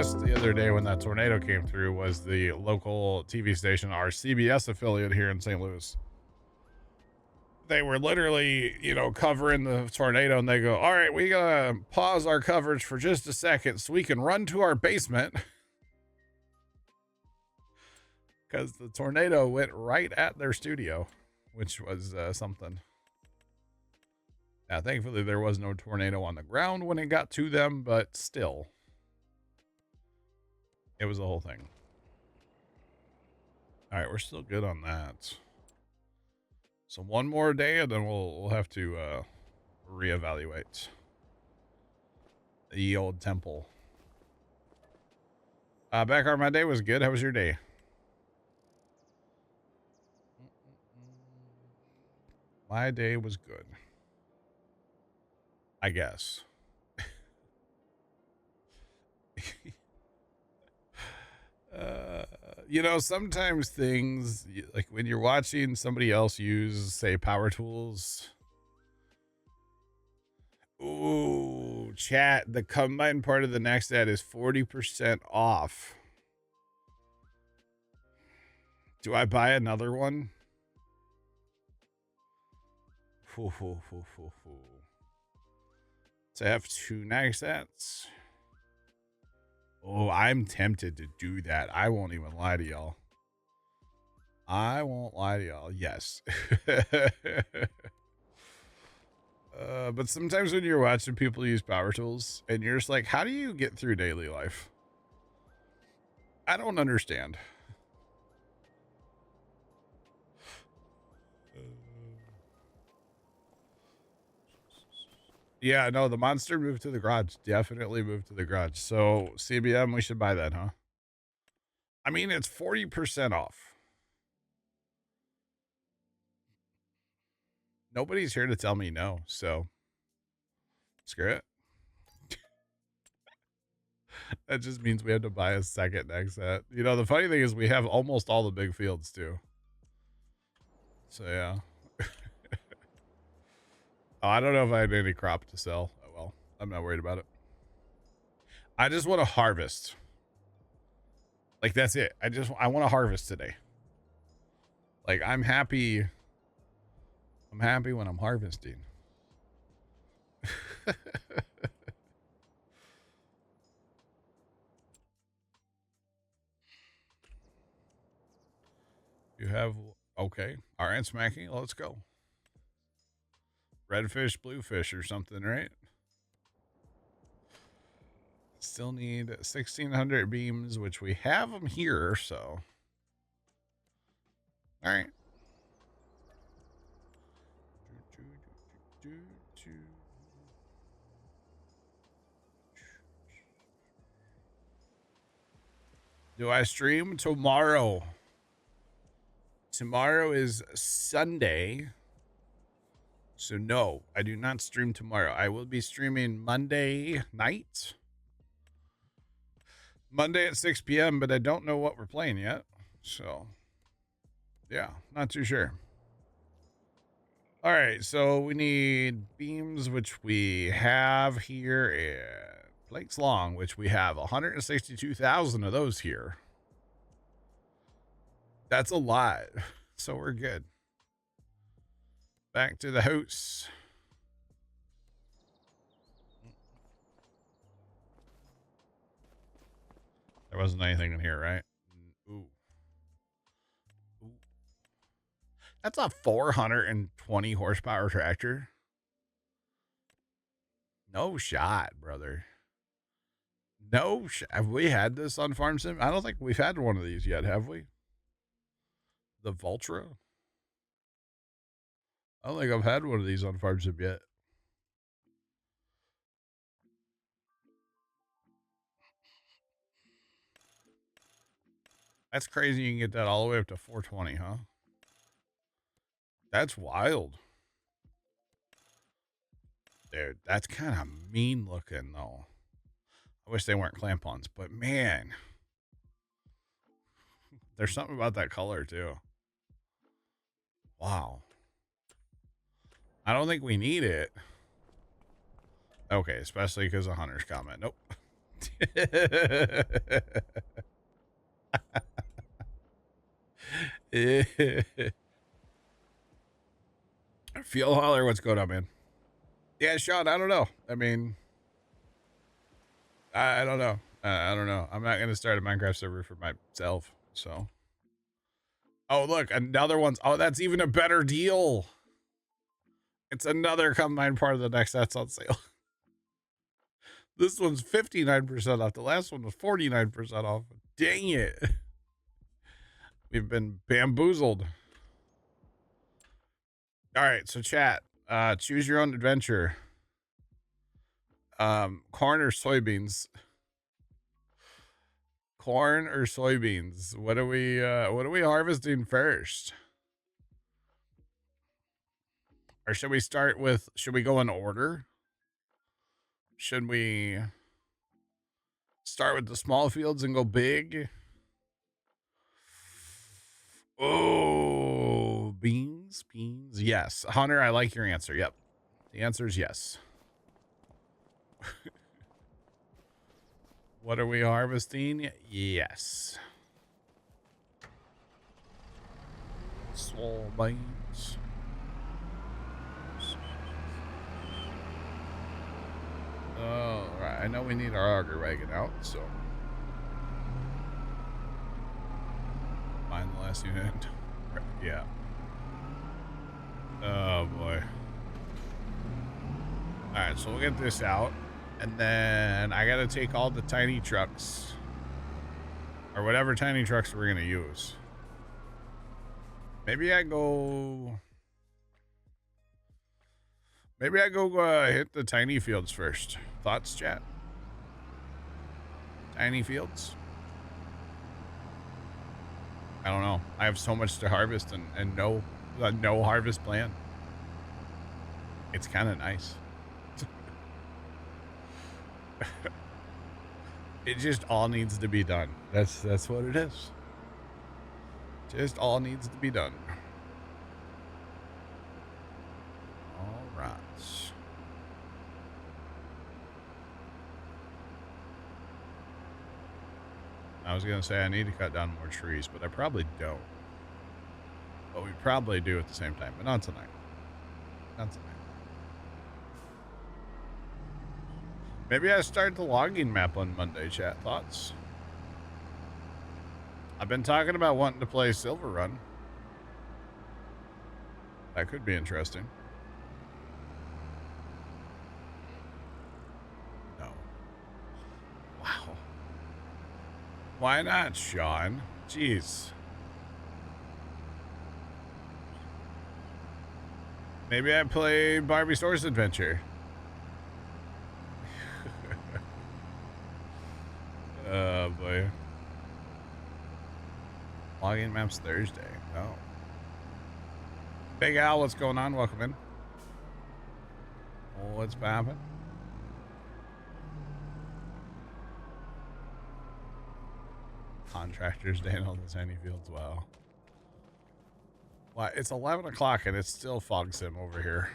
guest the other day when that tornado came through was the local TV station, our CBS affiliate here in St. Louis. They were literally, you know, covering the tornado, and they go, all right, we gotta pause our coverage for just a second so we can run to our basement. Because the tornado went right at their studio, which was something. Yeah, thankfully there was no tornado on the ground when it got to them, but still. It was a whole thing. All right, we're still good on that. So one more day, and then we'll have to reevaluate the old temple. Backar, my day was good. How was your day? My day was good, I guess. You know, sometimes things, like when you're watching somebody else use, say, power tools. Ooh, chat, the combined part of the next ad is 40% off. Do I buy another one? So I have 2 next ads. Oh, I'm tempted to do that. I won't even lie to y'all. I won't lie to y'all. Yes. But sometimes when you're watching people use power tools and you're just like, how do you get through daily life? I don't understand. Yeah, no, the monster moved to the garage. Definitely moved to the garage. So CBM, we should buy that, huh? I mean, it's 40% off. Nobody's here to tell me no, so screw it. That just means we have to buy a second next set. You know, the funny thing is we have almost all the big fields too. So yeah. Oh, I don't know if I had any crop to sell. Oh, well, I'm not worried about it. I just want to harvest. Like, that's it. I want to harvest today. Like, I'm happy. I'm happy when I'm harvesting. You have, okay. All right, smacking. Let's go. Redfish, bluefish, or something, right? Still need 1,600 beams, which we have them here, so. All right. Do I stream tomorrow? Tomorrow is Sunday. So no, I do not stream tomorrow. I will be streaming Monday night. Monday at 6 p.m., but I don't know what we're playing yet. So, yeah, not too sure. All right, so we need beams, which we have here, and planks long, which we have 162,000 of those here. That's a lot. So we're good. Back to the house. There wasn't anything in here, right? Ooh. Ooh. That's a 420 horsepower tractor. No shot, brother. No shot. Have we had this on Farm Sim? I don't think we've had one of these yet, have we? The Vultra? I don't think I've had one of these on Farm Sim yet. That's crazy. You can get that all the way up to 420, huh? That's wild. Dude, that's kind of mean looking, though. I wish they weren't clamp-ons, but man, there's something about that color, too. Wow. I don't think we need it. Okay, especially because of Hunter's comment. Nope. Feel holler, what's going on, man? Yeah, Sean, I don't know. I mean, I don't know. I don't know. I'm not going to start a Minecraft server for myself, so. Oh, look, another one's. Oh, that's even a better deal. It's another combined part of the next that's on sale. This one's 59% off. The last one was 49% off. Dang it. We've been bamboozled. All right, so chat. Choose your own adventure. Corn or soybeans? Corn or soybeans? What are we harvesting first? Or should we start with, should we go in order? Should we start with the small fields and go big? Oh, beans. Yes. Hunter, I like your answer. Yep. The answer is yes. What are we harvesting? Yes. Soybeans. Oh, right. I know we need our auger wagon out, so. Find the last unit. Yeah. Oh, boy. Alright, so we'll get this out. And then I gotta take all the tiny trucks. Or whatever tiny trucks we're gonna use. Maybe I go hit the tiny fields first. Thoughts, chat? Tiny fields? I don't know. I have so much to harvest and no harvest plan. It's kind of nice. It just all needs to be done. That's what it is. Just all needs to be done. All right. I was going to say I need to cut down more trees, but I probably don't. But we probably do at the same time, but not tonight. Not tonight. Maybe I start the logging map on Monday, chat. Thoughts? I've been talking about wanting to play Silver Run. That could be interesting. No. Wow. Why not, Sean? Jeez. Maybe I play Barbie Source Adventure. Oh, boy. Login maps Thursday. Oh. Big Al, what's going on? Welcome in. Oh, what's poppin'? Contractors day in all the tiny fields. Wow. Well, it's 11 o'clock and it's still fog sim over here.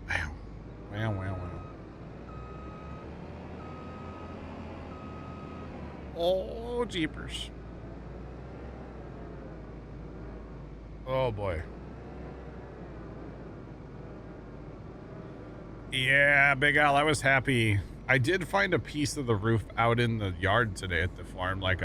Wow. Wow. Oh, jeepers. Oh, boy. Yeah, Big Al, I was happy. I did find a piece of the roof out in the yard today at the farm, I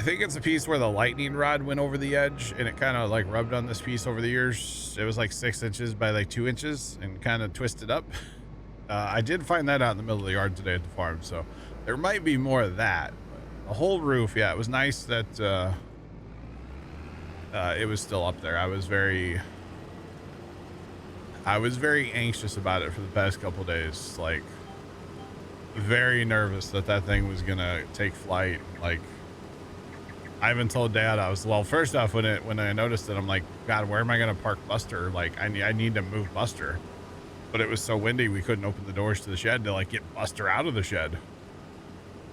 think it's a piece where the lightning rod went over the edge and it kind of like rubbed on this piece over the years. It was like 6 inches by like 2 inches and kind of twisted up. I did find that out in the middle of the yard today at the farm, so there might be more of that. The whole roof, yeah, it was nice that it was still up there. I was very anxious about it for the past couple days, like very nervous that thing was gonna take flight. Like, I even told Dad, well, first off, when I noticed it, I'm like, God, where am I gonna park Buster? Like, I need to move Buster, but it was so windy we couldn't open the doors to the shed to like get Buster out of the shed.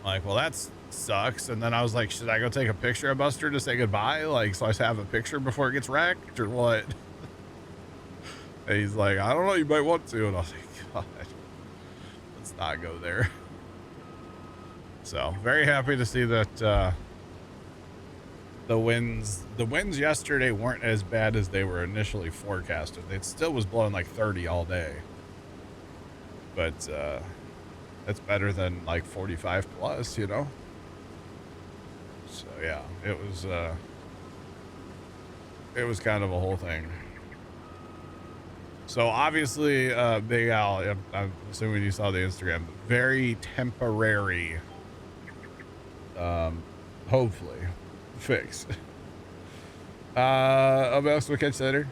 Like, well, that sucks. And then I was like, should I go take a picture of Buster to say goodbye? Like, so I have a picture before it gets wrecked or what? And he's like, I don't know, you might want to. And I was like, God. let's not go there. So very happy to see that the winds yesterday weren't as bad as they were initially forecasted. It still was blowing like 30 all day, but that's better than like 45 plus, you know. So yeah, it was kind of a whole thing. So obviously, Big Al, I'm assuming you saw the Instagram, very temporary, hopefully, fix. Else we'll catch you later.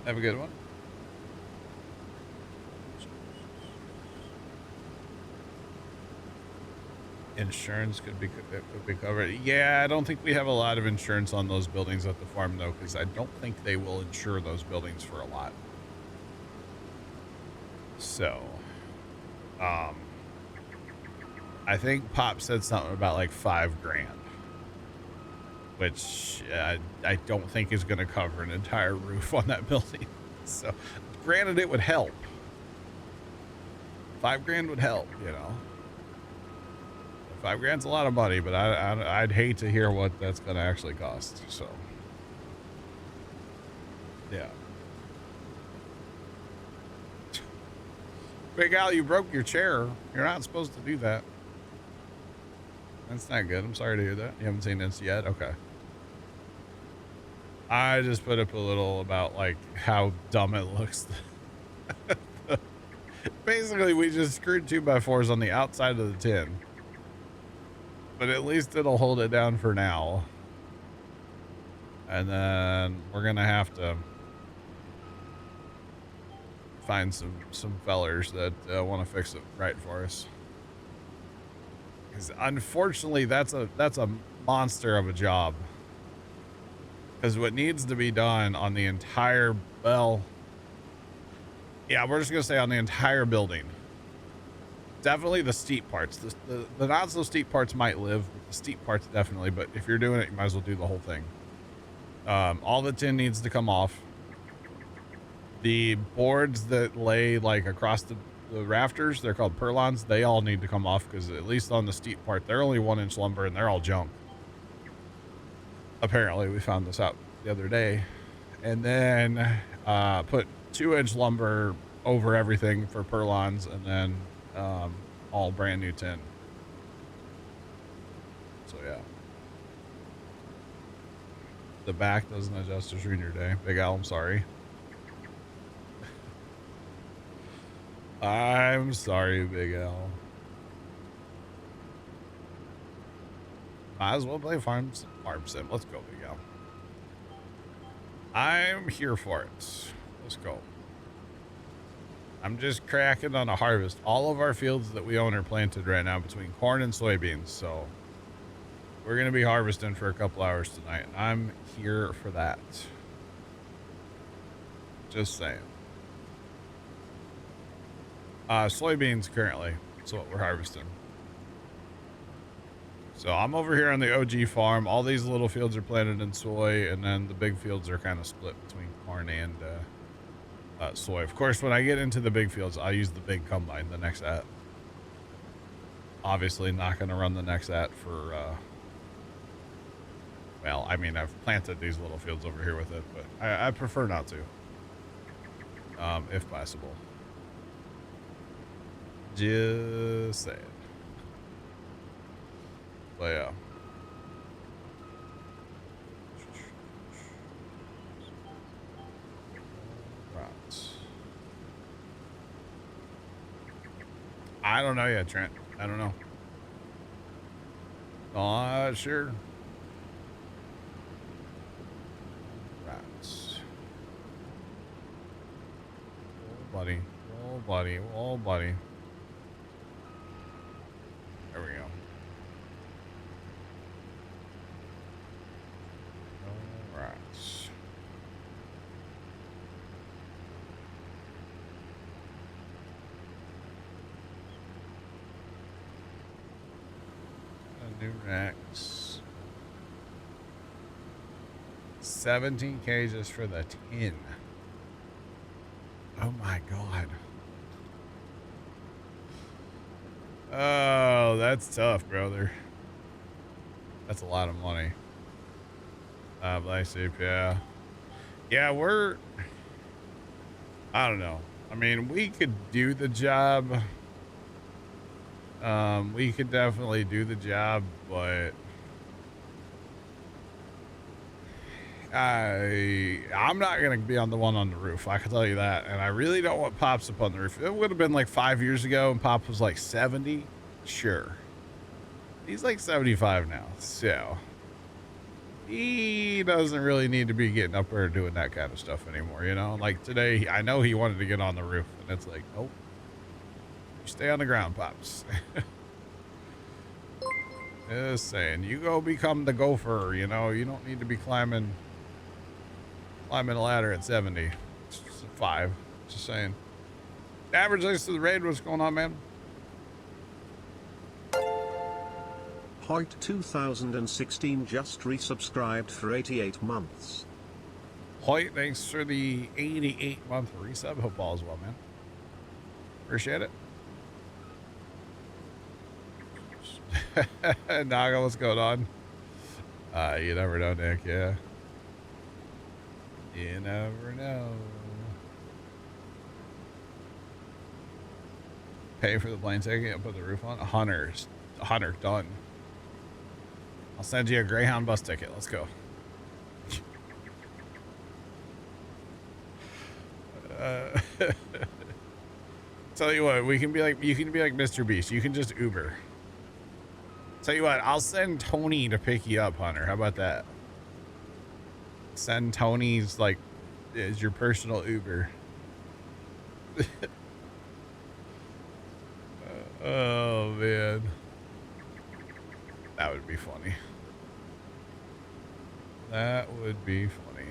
Have a good one. Insurance could be covered. Yeah, I don't think we have a lot of insurance on those buildings at the farm though, because I don't think they will insure those buildings for a lot. So, I think Pop said something about like $5 grand, which I don't think is going to cover an entire roof on that building. So, granted, it would help. $5 grand would help, you know. $5 grand's a lot of money, but I'd hate to hear what that's going to actually cost. So, yeah. Big Al, you broke your chair. You're not supposed to do that. That's not good. I'm sorry to hear that. You haven't seen this yet? Okay. I just put up a little about like how dumb it looks. Basically, we just screwed 2x4s on the outside of the tin. But at least it'll hold it down for now. And then we're going to have to find some fellers that want to fix it right for us. Because unfortunately, that's a monster of a job. Because what needs to be done on the entire, well, yeah, we're just going to say on the entire building. Definitely the steep parts. The not so steep parts might live, but the steep parts definitely. But if you're doing it, you might as well do the whole thing. All the tin needs to come off. The boards that lay like across the rafters, they're called purlons. They all need to come off because at least on the steep part, they're only 1-inch lumber and they're all junk. Apparently, we found this out the other day. And then put 2-inch lumber over everything for purlons, and then all brand new tin. So yeah, the back doesn't adjust to ruin your day. Big Al, I'm sorry. I'm sorry, Big Al. Might as well play farm sim. Let's go, Big Al. I'm here for it. Let's go. I'm just cracking on a harvest. All of our fields that we own are planted right now between corn and soybeans. So we're going to be harvesting for a couple hours tonight. And I'm here for that. Just saying. Soybeans currently. That's what we're harvesting. So I'm over here on the OG farm. All these little fields are planted in soy. And then the big fields are kind of split between corn and soy. Of course, when I get into the big fields, I'll use the big combine, the Nexat. Obviously not going to run the Nexat for, well, I mean, I've planted these little fields over here with it, but I prefer not to, if possible. Just saying. But yeah. I don't know yet, Trent. I don't know. Not sure. Rats. Oh, buddy. Oh, buddy. Oh, buddy. There we go. Oh, rats. New racks. 17K just for the tin. Oh my god. Oh, that's tough, brother. That's a lot of money. Black sheep, yeah. Yeah, I don't know. I mean, we could do the job. We could definitely do the job, but I'm not gonna be on the one on the roof. I can tell you that. And I really don't want Pops up on the roof. It would have been like 5 years ago, and Pop was like 70. Sure, he's like 75 now, so he doesn't really need to be getting up there doing that kind of stuff anymore. You know, like today, I know he wanted to get on the roof, and it's like, nope, you stay on the ground, Pops. Just saying, you go become the gopher. You know, you don't need to be climbing a ladder at 70. It's just 5. Just saying. Average ice to the raid. What's going on, man? Hoyt 2016 just resubscribed for 88 months. Hoyt, thanks for the 88-month resub. Hope all is well, man. Appreciate it. Naga, what's going on? You never know, Nick. Yeah. You never know. Pay for the plane ticket and put the roof on. Hunter, done. I'll send you a Greyhound bus ticket. Let's go. Tell you what, you can be like Mr. Beast. You can just Uber. Tell you what, I'll send Tony to pick you up, Hunter. How about that? Send Tony's like as your personal Uber. Oh man, that would be funny. That would be funny.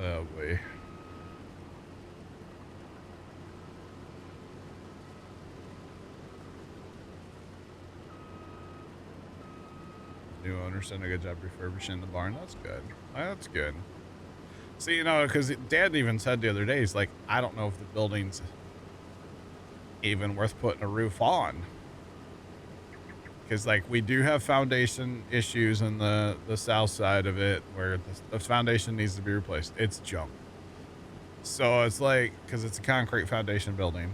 Oh boy. New owner's done a good job refurbishing the barn. That's good. That's good. See, you know, because Dad even said the other day, he's like, I don't know if the building's even worth putting a roof on. Because, like, we do have foundation issues in the south side of it where the foundation needs to be replaced. It's junk. So it's like, because it's a concrete foundation building.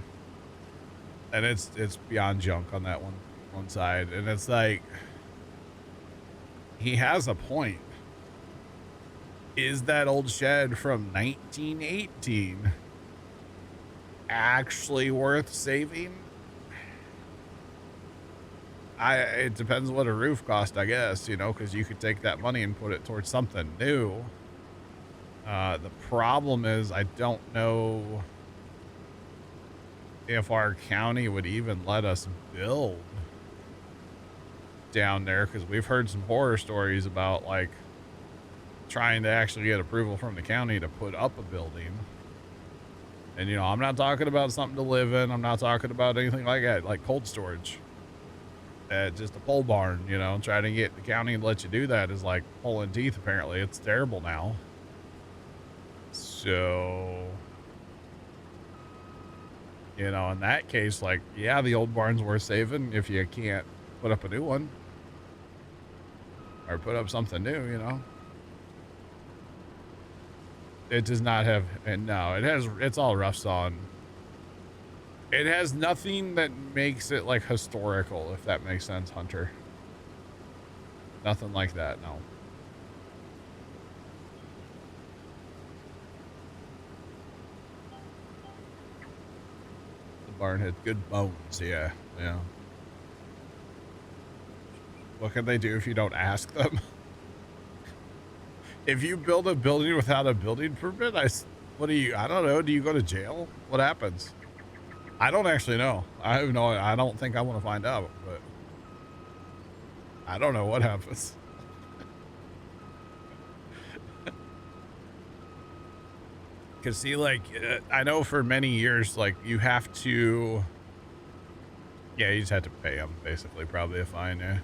And it's beyond junk on that one side. And it's like, he has a point. Is that old shed from 1918 actually worth saving? It depends what a roof cost, I guess, you know, because you could take that money and put it towards something new. The problem is I don't know if our county would even let us build down there, because we've heard some horror stories about like trying to actually get approval from the county to put up a building. And you know, I'm not talking about something to live in. I'm not talking about anything like that, like cold storage. Just a pole barn, you know, trying to get the county to let you do that is like pulling teeth. Apparently it's terrible now. So, you know, in that case, like, yeah, the old barn's worth saving if you can't put up a new one. Or put up something new, you know. It does not have, and no, it's all rough sawn. It has nothing that makes it like historical, if that makes sense, Hunter. Nothing like that, no. The barn had good bones, yeah. What can they do if you don't ask them? If you build a building without a building permit, I don't know. Do you go to jail? What happens? I don't actually know. I have no, I don't think I want to find out, but I don't know what happens. Cause see, like, I know for many years, like you have to, yeah, you just had to pay them basically, probably a fine. Yeah.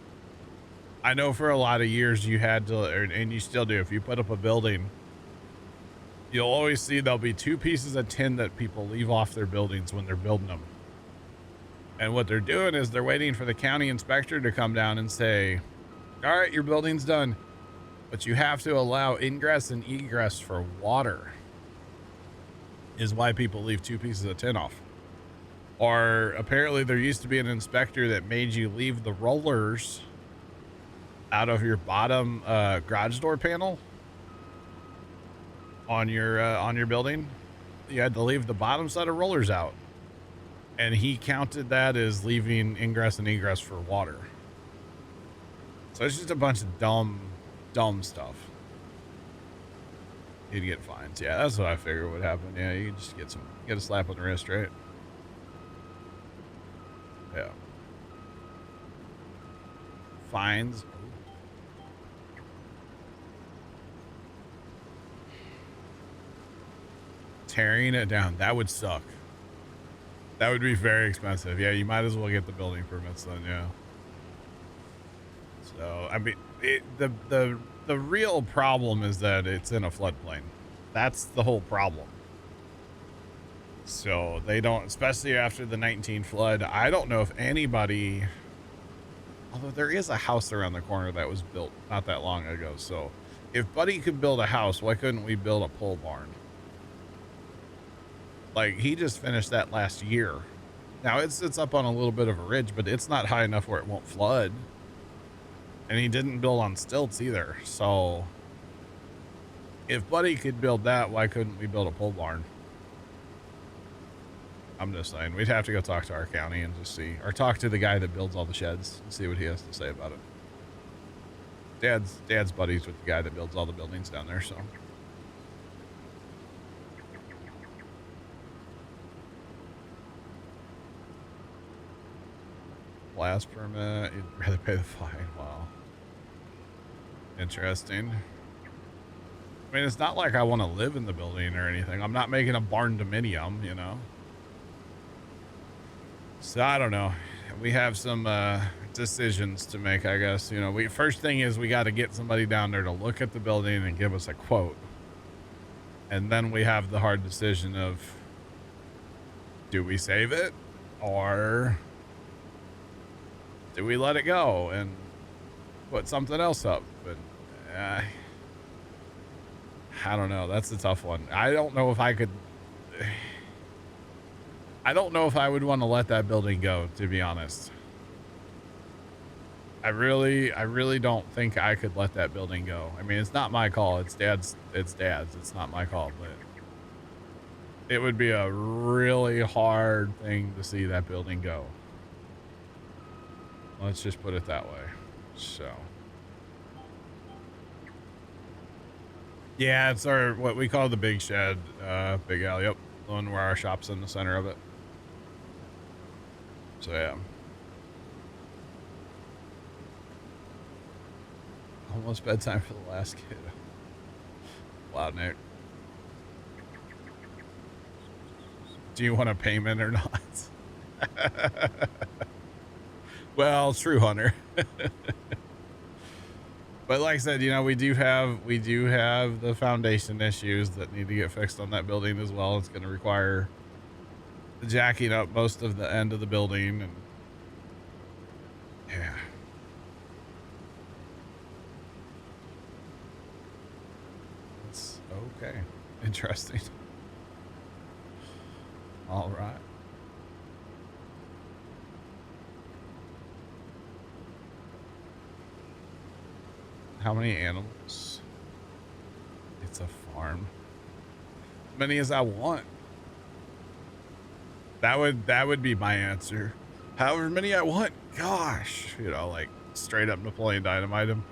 I know for a lot of years you had to, and you still do. If you put up a building, you'll always see there'll be 2 pieces of tin that people leave off their buildings when they're building them. And what they're doing is they're waiting for the county inspector to come down and say, all right, your building's done, but you have to allow ingress and egress for water, is why people leave 2 pieces of tin off. Or apparently there used to be an inspector that made you leave the rollers out of your bottom garage door panel on your building. You had to leave the bottom set of rollers out. And he counted that as leaving ingress and egress for water. So it's just a bunch of dumb stuff. You'd get fines. Yeah, that's what I figured would happen. Yeah, you just get a slap on the wrist, right? Yeah. Fines. Tearing it down. That would suck. That would be very expensive. Yeah, you might as well get the building permits then, yeah. So, I mean, the real problem is that it's in a floodplain. That's the whole problem. So, they don't, especially after the 19 flood, I don't know if anybody, although there is a house around the corner that was built not that long ago. So, if Buddy could build a house, why couldn't we build a pole barn? Like, he just finished that last year. Now it's up on a little bit of a ridge, but it's not high enough where it won't flood. And he didn't build on stilts either. So if Buddy could build that, why couldn't we build a pole barn? I'm just saying, we'd have to go talk to our county and just see, or talk to the guy that builds all the sheds and see what he has to say about it. Dad's buddies with the guy that builds all the buildings down there, so. Blast permit, you'd rather pay the fine. Wow. Interesting. I mean, it's not like I want to live in the building or anything. I'm not making a barn dominium, you know. So I don't know. We have some decisions to make, I guess. You know, first thing is we got to get somebody down there to look at the building and give us a quote. And then we have the hard decision of, do we save it or do we let it go and put something else up? But I don't know. That's a tough one. I don't know if I could. I don't know if I would want to let that building go, to be honest. I really don't think I could let that building go. I mean, it's not my call. It's Dad's. It's not my call, but it would be a really hard thing to see that building go. Let's just put it that way. So. Yeah, it's what we call the big shed, big alley. Yep. The one where our shop's in the center of it. So yeah. Almost bedtime for the last kid. Wow, Nick. Do you want a payment or not? Well, true, Hunter. But like I said, you know, we do have the foundation issues that need to get fixed on that building as well. It's going to require jacking up most of the end of the building, and yeah. It's okay. Interesting. All right. How many animals? It's a farm. As many as I want. That would be my answer. However many I want. Gosh, you know, like straight up Napoleon Dynamite him.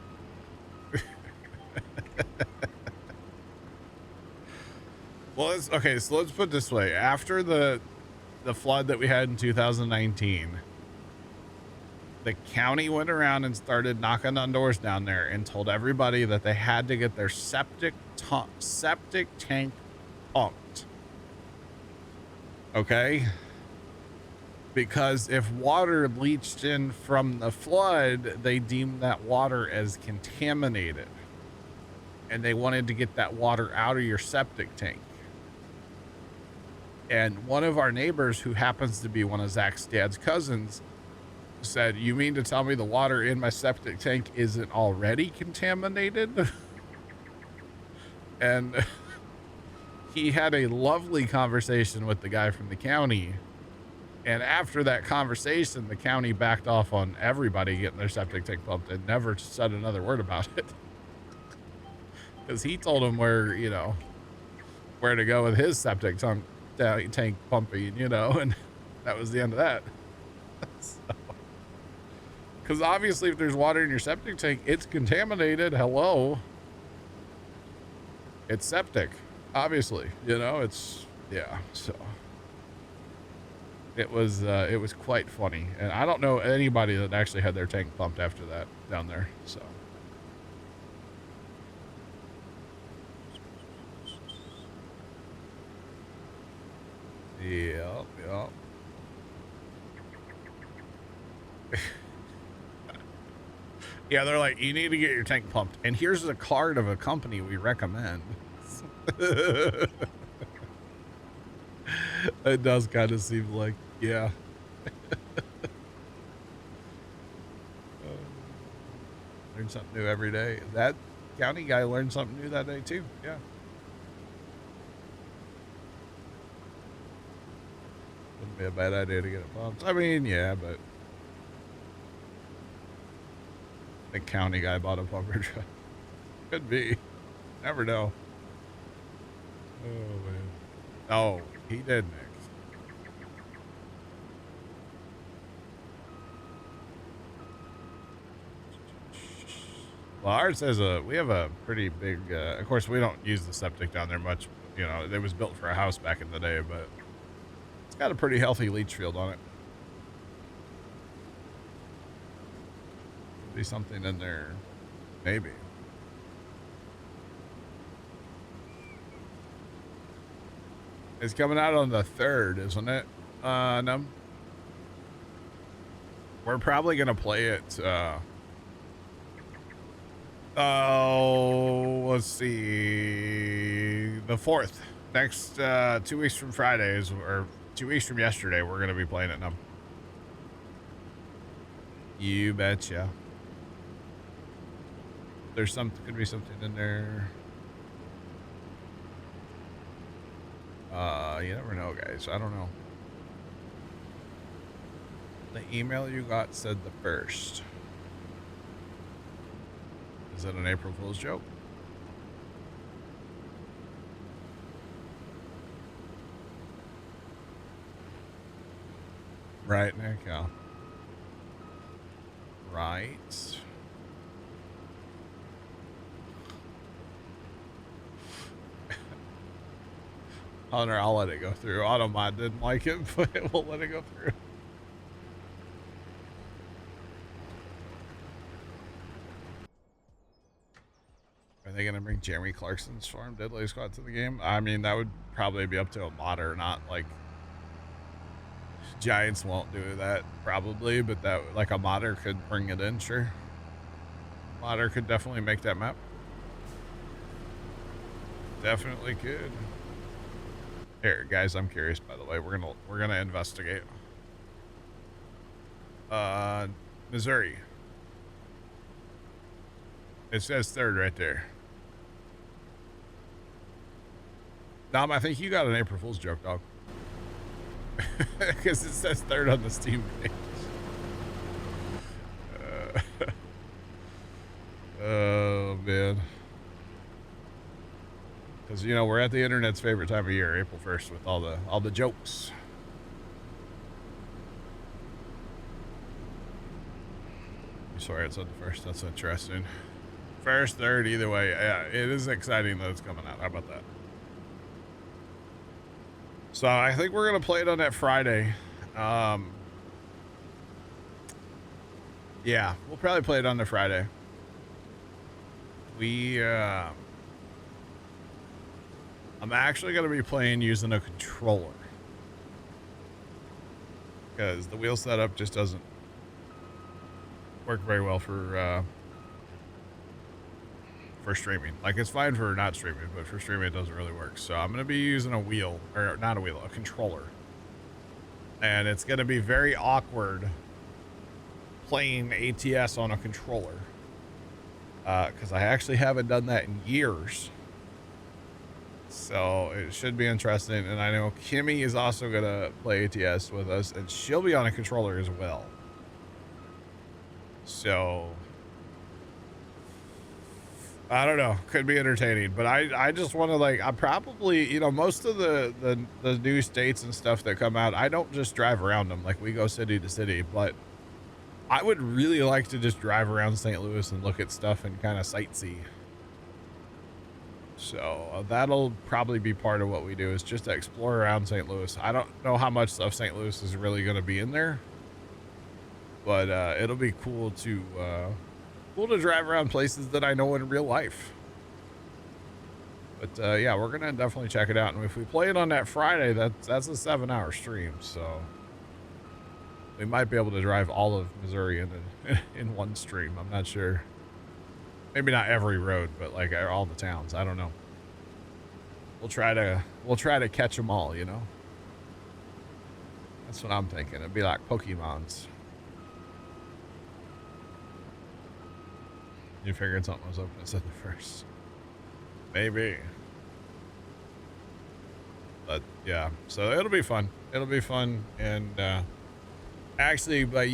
Well, okay, so let's put it this way. After the flood that we had in 2019, the county went around and started knocking on doors down there and told everybody that they had to get their septic tank pumped. Okay? Because if water leached in from the flood, they deemed that water as contaminated. And they wanted to get that water out of your septic tank. And one of our neighbors, who happens to be one of Zach's dad's cousins, said, "You mean to tell me the water in my septic tank isn't already contaminated?" And he had a lovely conversation with the guy from the county. And after that conversation, the county backed off on everybody getting their septic tank pumped and never said another word about it. Because he told them where, you know, where to go with his septic tank pumping, you know, and that was the end of that. Because obviously if there's water in your septic tank, it's contaminated. Hello. It's septic, obviously, you know, it's, yeah, so it was quite funny. And I don't know anybody that actually had their tank pumped after that down there, so. Yep. Yeah, they're like, you need to get your tank pumped. And here's a card of a company we recommend. It does kind of seem like, yeah. Learn something new every day. That county guy learned something new that day too. Yeah. Wouldn't be a bad idea to get it pumped. I mean, yeah, but the county guy bought a pumper truck. Could be. Never know. Oh, man. Oh, he did next. Well, ours has we have a pretty big, of course, we don't use the septic down there much. You know, it was built for a house back in the day, but it's got a pretty healthy leach field on it. Could be something in there. Maybe. It's coming out on the 3rd, isn't it? No. We're probably going to play it, let's see. The 4th. Next, 2 weeks from Fridays, or 2 weeks from yesterday, we're going to be playing it now. You betcha. There's could be something in there. You never know, guys. I don't know. The email you got said the 1st. Is that an April Fool's joke? Right, Nick? Yeah. Right. Hunter, I'll let it go through. Automod didn't like it, but we'll let it go through. Are they going to bring Jeremy Clarkson's Farm Deadly Squad to the game? I mean, that would probably be up to a modder, not like... Giants won't do that, probably, but that, like, a modder could bring it in, sure. Modder could definitely make that map. Definitely could. Here, guys, I'm curious, by the way. We're gonna investigate. Missouri. It says 3rd right there. Dom, I think you got an April Fool's joke, dog. Because it says 3rd on the Steam page. Oh, man. Because, you know, we're at the internet's favorite time of year, April 1st, with all the jokes. Sorry, it said the 1st. That's interesting. 1st, 3rd, either way. Yeah, it is exciting that it's coming out. How about that? So I think we're going to play it on that Friday. Yeah, we'll probably play it on the Friday. I'm actually going to be playing using a controller. Because the wheel setup just doesn't work very well for for streaming. Like, it's fine for not streaming, but for streaming, it doesn't really work. So I'm going to be using a wheel, or not a wheel, a controller. And it's going to be very awkward playing ATS on a controller. Because I actually haven't done that in years. So it should be interesting. And I know Kimmy is also going to play ATS with us, and she'll be on a controller as well. So I don't know. Could be entertaining, but I just want to, like, I'm probably, you know, most of the new states and stuff that come out, I don't just drive around them. Like, we go city to city, but I would really like to just drive around St. Louis and look at stuff and kind of sightsee. So that'll probably be part of what we do, is just to explore around St. Louis. I don't know how much of St. Louis is really going to be in there, but it'll be cool to drive around places that I know in real life. But yeah, we're gonna definitely check it out, and if we play it on that Friday, that's a 7-hour stream, so we might be able to drive all of Missouri in one stream. I'm not sure. Maybe not every road, but like all the towns. I don't know. We'll try to catch them all, you know. That's what I'm thinking. It'd be like Pokemons. You figured something was open instead of first. Maybe. But yeah, so it'll be fun. It'll be fun. And actually, by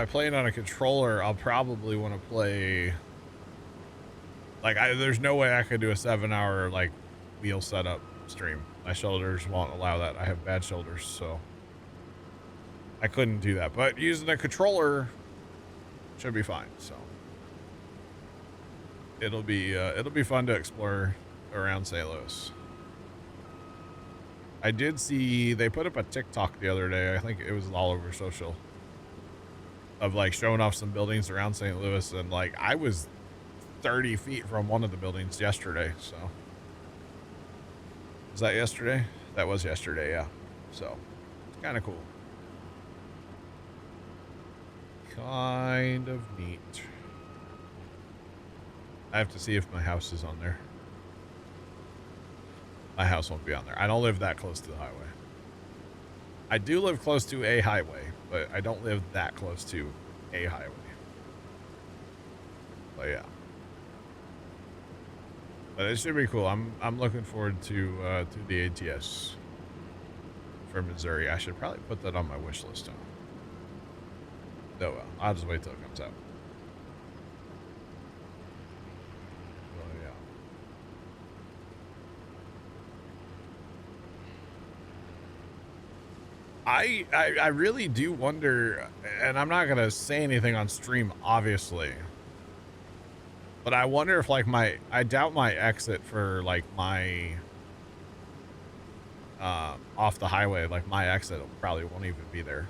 playing on a controller, I'll probably want to play. Like, there's no way I could do a 7-hour like wheel setup stream. My shoulders won't allow that. I have bad shoulders, so I couldn't do that. But using a controller should be fine. So it'll be fun to explore around St. Louis. I did see they put up a TikTok the other day. I think it was all over social, of like showing off some buildings around St. Louis, and like I was 30 feet from one of the buildings yesterday. So was that yesterday? That was yesterday, yeah. So it's kind of cool. Kind of neat. I have to see if my house is on there. My house won't be on there. I don't live that close to the highway. I do live close to a highway, but I don't live that close to a highway. But yeah. But it should be cool. I'm looking forward to the ATS for Missouri. I should probably put that on my wish list, huh? Oh well, I'll just wait till it comes out. Oh yeah. I really do wonder, and I'm not gonna say anything on stream, obviously. But I wonder if like I doubt my exit for like my off the highway, like my exit probably won't even be there.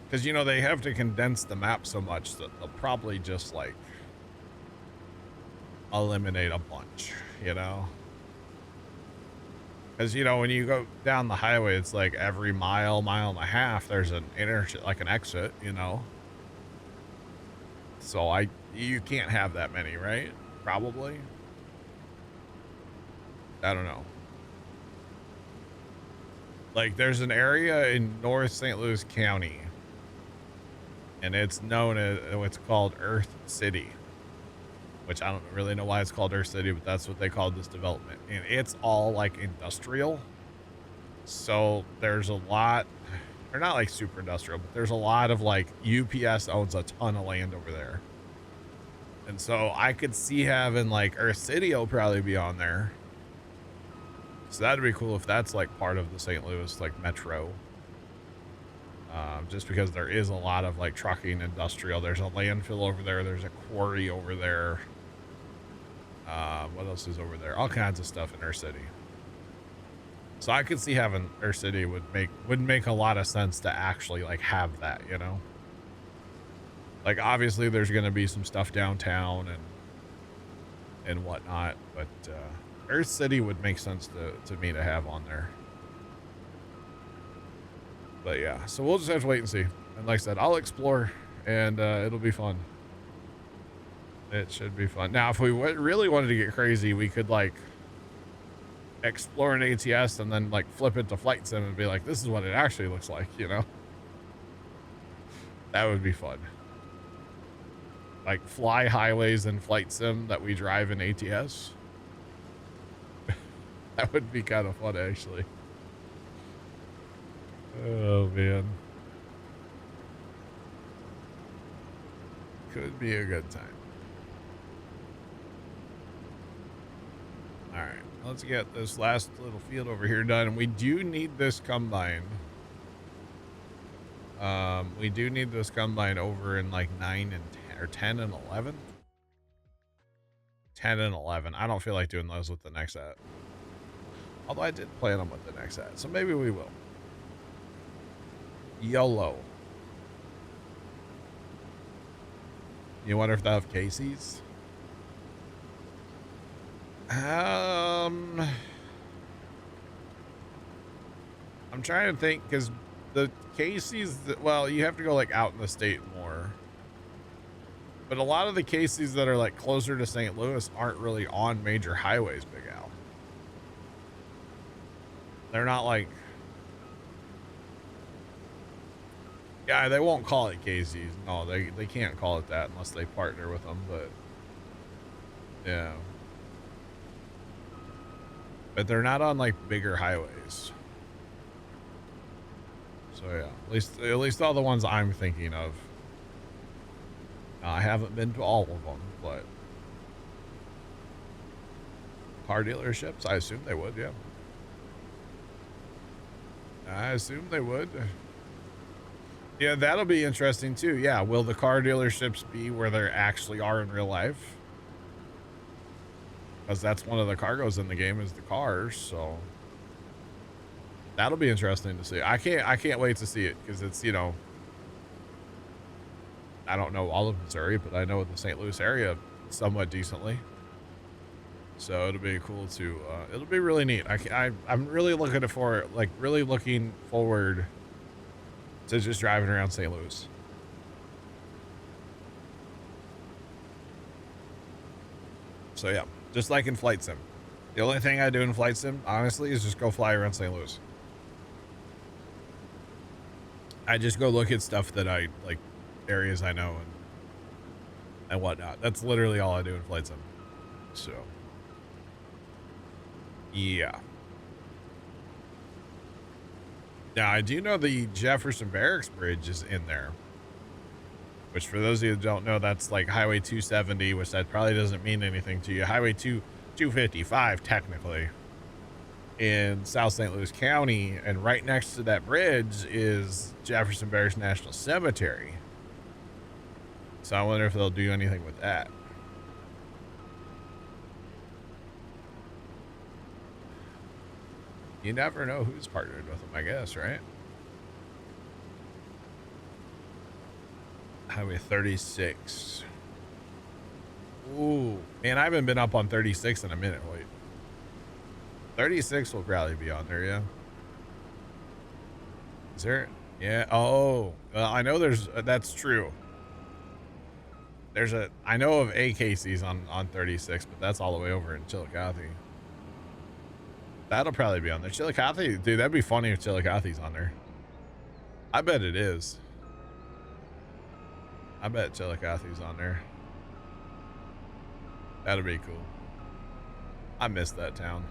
Because, you know, they have to condense the map so much that they'll probably just like eliminate a bunch, you know? Because, you know, when you go down the highway, it's like every mile and a half, there's an like an exit, you know? So you can't have that many, right? Probably. I don't know. Like, there's an area in North St. Louis County, and it's known as, it's called Earth City, which I don't really know why it's called Earth City, but that's what they called this development. And it's all like industrial. So there's a lot, they're not like super industrial, but there's a lot of like UPS owns a ton of land over there. And so I could see having like Earth City will probably be on there. So that'd be cool if that's like part of the St. Louis like metro. Just because there is a lot of like trucking industrial. There's a landfill over there. There's a quarry over there. What else is over there? All kinds of stuff in Earth City. So I could see having Earth City would make a lot of sense to actually like have that, you know? Like obviously there's going to be some stuff downtown and whatnot, but Earth City would make sense to me to have on there. But yeah, so we'll just have to wait and see. And like I said, I'll explore, and it'll be fun. It should be fun. Now, if we really wanted to get crazy, we could like explore an ATS and then like flip it to flight sim and be like, this is what it actually looks like, you know? That would be fun. Like fly highways in flight sim that we drive in ATS. That would be kind of fun, actually. Oh, man. Could be a good time. All right, let's get this last little field over here done. We do need this combine. We do need this combine over in like 9 and 10, or 10 and 11. 10 and 11. I don't feel like doing those with the next set. Although I did plan them with the next set, so maybe we will. YOLO. You wonder if they'll have Casey's? I'm trying to think, because the Casey's, well, you have to go like out in the state more. But a lot of the Casey's that are like closer to St. Louis aren't really on major highways, Big Al. They're not like, yeah, they won't call it Casey's. No, they can't call it that unless they partner with them, but yeah. But they're not on like bigger highways. So yeah, at least all the ones I'm thinking of. I haven't been to all of them, but car dealerships, I assume they would, yeah. I assume they would. Yeah, that'll be interesting too. Yeah, will the car dealerships be where they actually are in real life? Because that's one of the cargos in the game is the cars, so that'll be interesting to see. I can't wait to see it because it's, you know, I don't know all of Missouri, but I know the St. Louis area somewhat decently. So it'll be cool to, it'll be really neat. I'm really looking forward to just driving around St. Louis. So yeah, just like in Flight Sim. The only thing I do in Flight Sim, honestly, is just go fly around St. Louis. I just go look at stuff that I, like, areas I know and whatnot. That's literally all I do in Flight Sim. So, yeah. Now, I do know the Jefferson Barracks Bridge is in there. Which, for those of you who don't know, that's like Highway 270, which that probably doesn't mean anything to you. Highway 255, technically, in South St. Louis County. And right next to that bridge is Jefferson Barracks National Cemetery. So I wonder if they'll do anything with that. You never know who's partnered with them, I guess, right? Highway 36. Ooh, man, I haven't been up on 36 in a minute. Wait, 36 will probably be on there, yeah. Is there? Yeah. Oh, well, I know there's. That's true. I know of a Casey's on 36, but that's all the way over in Chillicothe. That'll probably be on there. Chillicothe, dude, that'd be funny if Chillicothe's on there. I bet it is. I bet Chillicothe's on there. That'd be cool. I miss that town.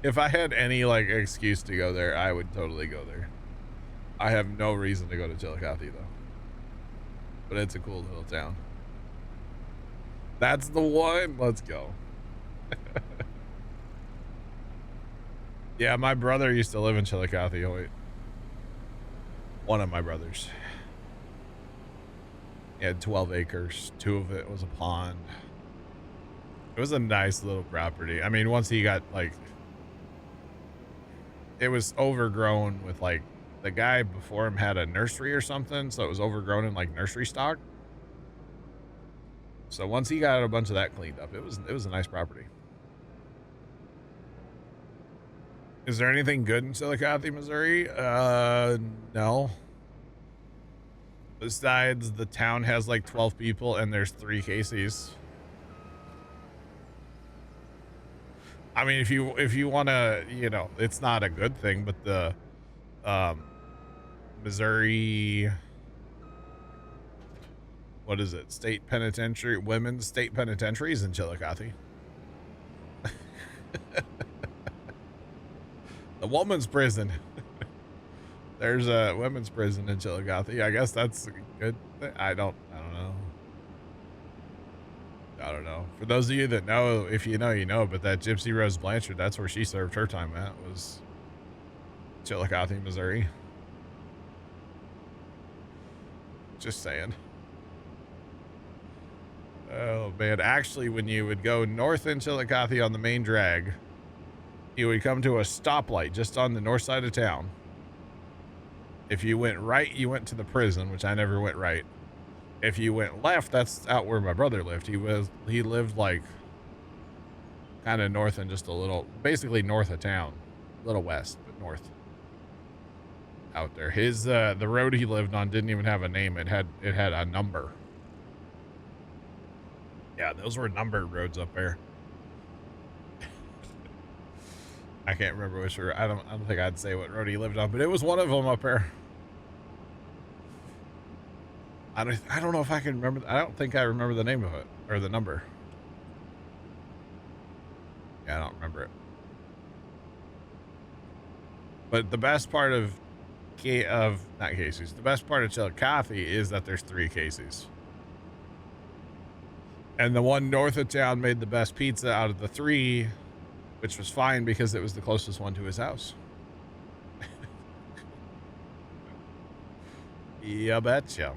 If I had any like excuse to go there, I would totally go there. I have no reason to go to Chillicothe though. But it's a cool little town. That's the one. Let's go. Yeah, my brother used to live in Chillicothe. Oh, wait. One of my brothers. He had 12 acres. 2 of it was a pond. It was a nice little property. I mean, once he got like, it was overgrown with like, the guy before him had a nursery or something, so it was overgrown in like nursery stock. So once he got a bunch of that cleaned up, it was a nice property. Is there anything good in Chillicothe, Missouri? No. Besides, the town has like 12 people and there's 3 Casey's. I mean, if you want to, you know, it's not a good thing, but the um Missouri, what is it? State Penitentiary, Women's State Penitentiary is in Chillicothe. The woman's prison. There's a women's prison in Chillicothe. I guess that's a good thing. I don't know. I don't know. For those of you that know, if you know, you know, but that Gypsy Rose Blanchard, that's where she served her time at, was Chillicothe, Missouri. Just saying. Oh, man. Actually, when you would go north in Chillicothe on the main drag, you would come to a stoplight just on the north side of town. If you went right, you went to the prison, which I never went right. If you went left, that's out where my brother lived. He lived like kind of north and just a little, basically north of town, a little west, but north out there. His, the road he lived on didn't even have a name. It had a number. Yeah, those were numbered roads up there. I can't remember which road. I don't think I'd say what road he lived on, but it was one of them up there. I don't know if I can remember. I don't think I remember the name of it or the number. Yeah, I don't remember it. But the best part of not Casey's, the best part of Chillicothe is that there's 3 Casey's. And the one north of town made the best pizza out of the 3, which was fine because it was the closest one to his house. You betcha.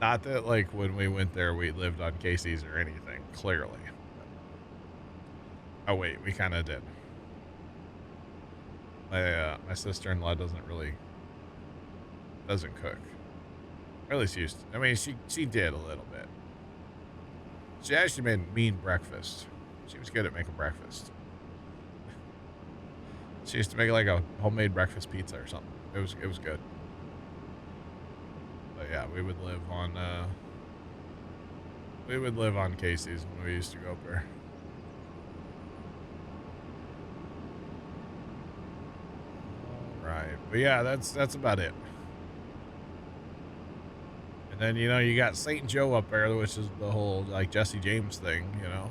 Not that, like, when we went there, we lived on Casey's or anything, clearly. Oh, wait, we kind of did. My sister-in-law doesn't cook. Or at least used to. I mean, she did a little bit. She actually made mean breakfast. She was good at making breakfast. She used to make like a homemade breakfast pizza or something. It was good. But yeah, we would live on Casey's when we used to go up there. Right. But yeah, that's about it. And then, you know, you got St. Joe up there, which is the whole like Jesse James thing, you know.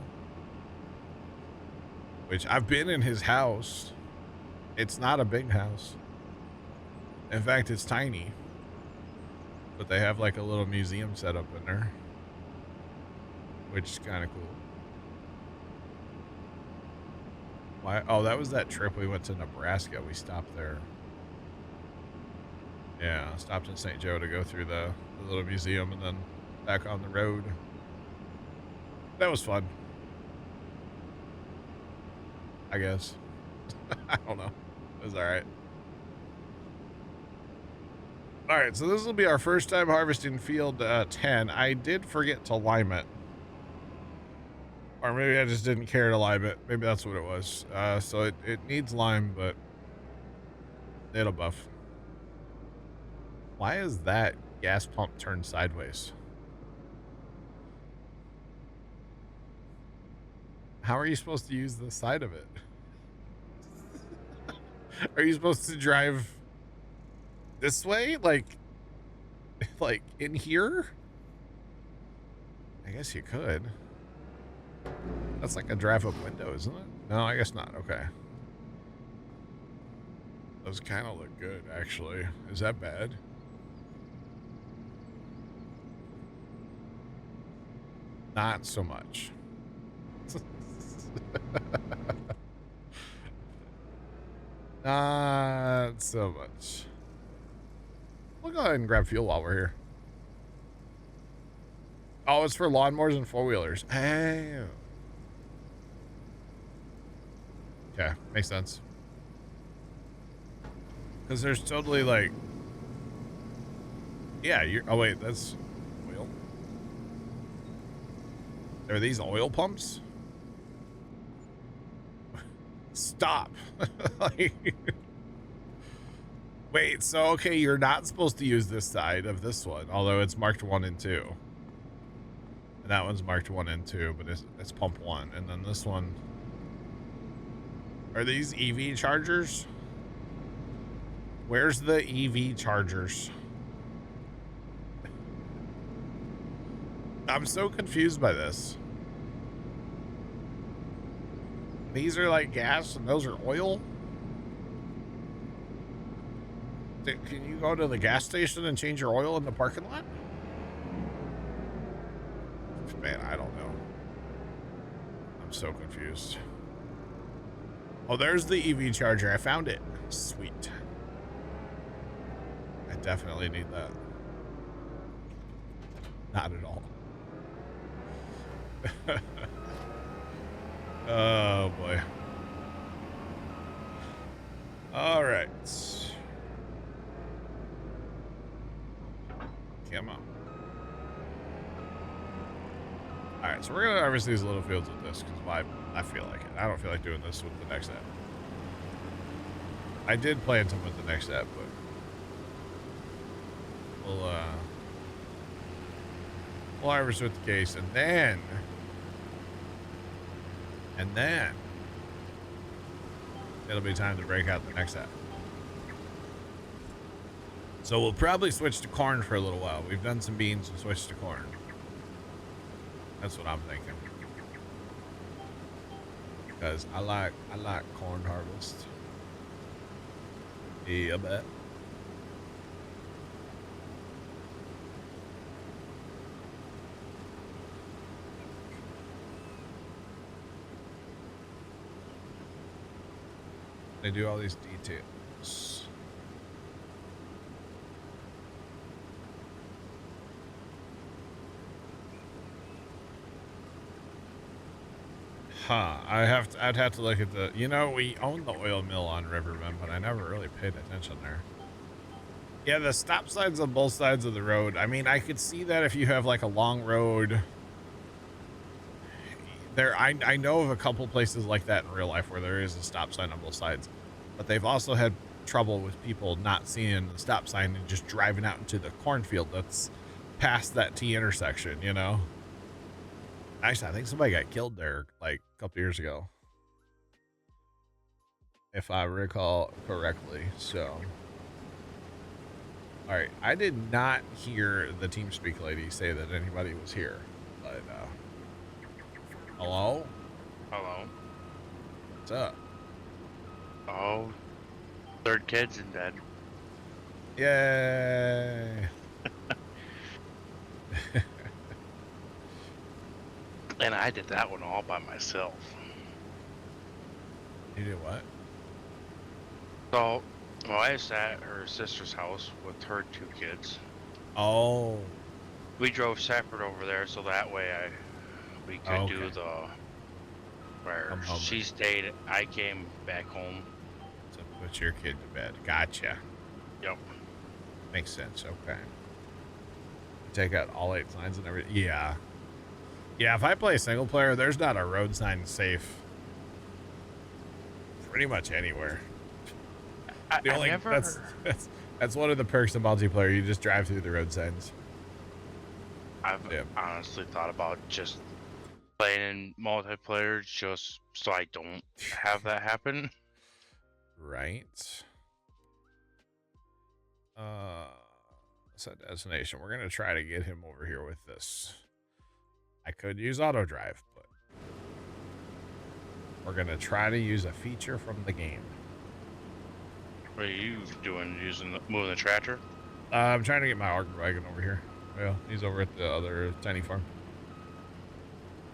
Which I've been in his house. It's not a big house. In fact, it's tiny. But they have like a little museum set up in there, which is kind of cool. Why? Oh, that was that trip we went to Nebraska. We stopped there. Yeah, stopped in St. Joe to go through the little museum and then back on the road. That was fun. I guess. I don't know. It was all right. All right, so this will be our first time harvesting field 10. I did forget to lime it. Or maybe I just didn't care to lime it. Maybe that's what it was. So it needs lime, but it'll buff. Why is that gas pump turned sideways? How are you supposed to use the side of it? Are you supposed to drive this way? Like in here? I guess you could. That's like a drive up window, isn't it? No, I guess not. Okay. Those kind of look good, actually. Is that bad? Not so much. Not so much. We'll go ahead and grab fuel while we're here. Oh, it's for lawnmowers and four-wheelers. Hey. Okay, makes sense. Because there's totally like... Yeah, you're... Oh, wait, that's oil. Are these oil pumps? Stop. Like... Wait, so okay, you're not supposed to use this side of this one, although it's marked 1 and 2. And that one's marked 1 and 2, but it's pump 1. And then this one... Are these EV chargers? Where's the EV chargers? I'm so confused by this. These are like gas and those are oil? Can you go to the gas station and change your oil in the parking lot? Man, I don't know. I'm so confused. Oh, there's the EV charger. I found it. Sweet. I definitely need that. Not at all. Oh, boy. All right. Come on. All right, so we're going to harvest these little fields with this because I feel like it. I don't feel like doing this with the next app. I did plan some with the next app, but we'll harvest with the case, and then it'll be time to break out the next app. So we'll probably switch to corn for a little while. We've done some beans and switched to corn. That's what I'm thinking. Because I like corn harvest. Yeah, I bet. They do all these details. Huh. I'd have to look at the, you know, we own the oil mill on Riverbend, but I never really paid attention there. Yeah, the stop signs on both sides of the road. I mean, I could see that if you have like a long road. There, I know of a couple places like that in real life where there is a stop sign on both sides, but they've also had trouble with people not seeing the stop sign and just driving out into the cornfield that's past that T intersection, you know? Actually, I think somebody got killed there like a couple years ago, if I recall correctly. So, all right, I did not hear the TeamSpeak lady say that anybody was here, but hello? Hello. What's up? Oh, third kid's in bed. Yay! And I did that one all by myself. You did what? So, my wife's at her sister's house with her 2 kids. Oh. We drove separate over there so that way we could do the where she stayed. I came back home. So put your kid to bed. Gotcha. Yep. Makes sense. Okay. Take out all 8 signs and everything. Yeah. Yeah, if I play single player, there's not a road sign safe pretty much anywhere. That's one of the perks of multiplayer. You just drive through the road signs. I've honestly thought about just playing in multiplayer just so I don't have that happen. Right. Set destination. We're gonna try to get him over here with this. I could use auto drive, but we're gonna try to use a feature from the game. What are you doing? Moving the tractor? I'm trying to get my ARC wagon over here. Well, he's over at the other tiny farm.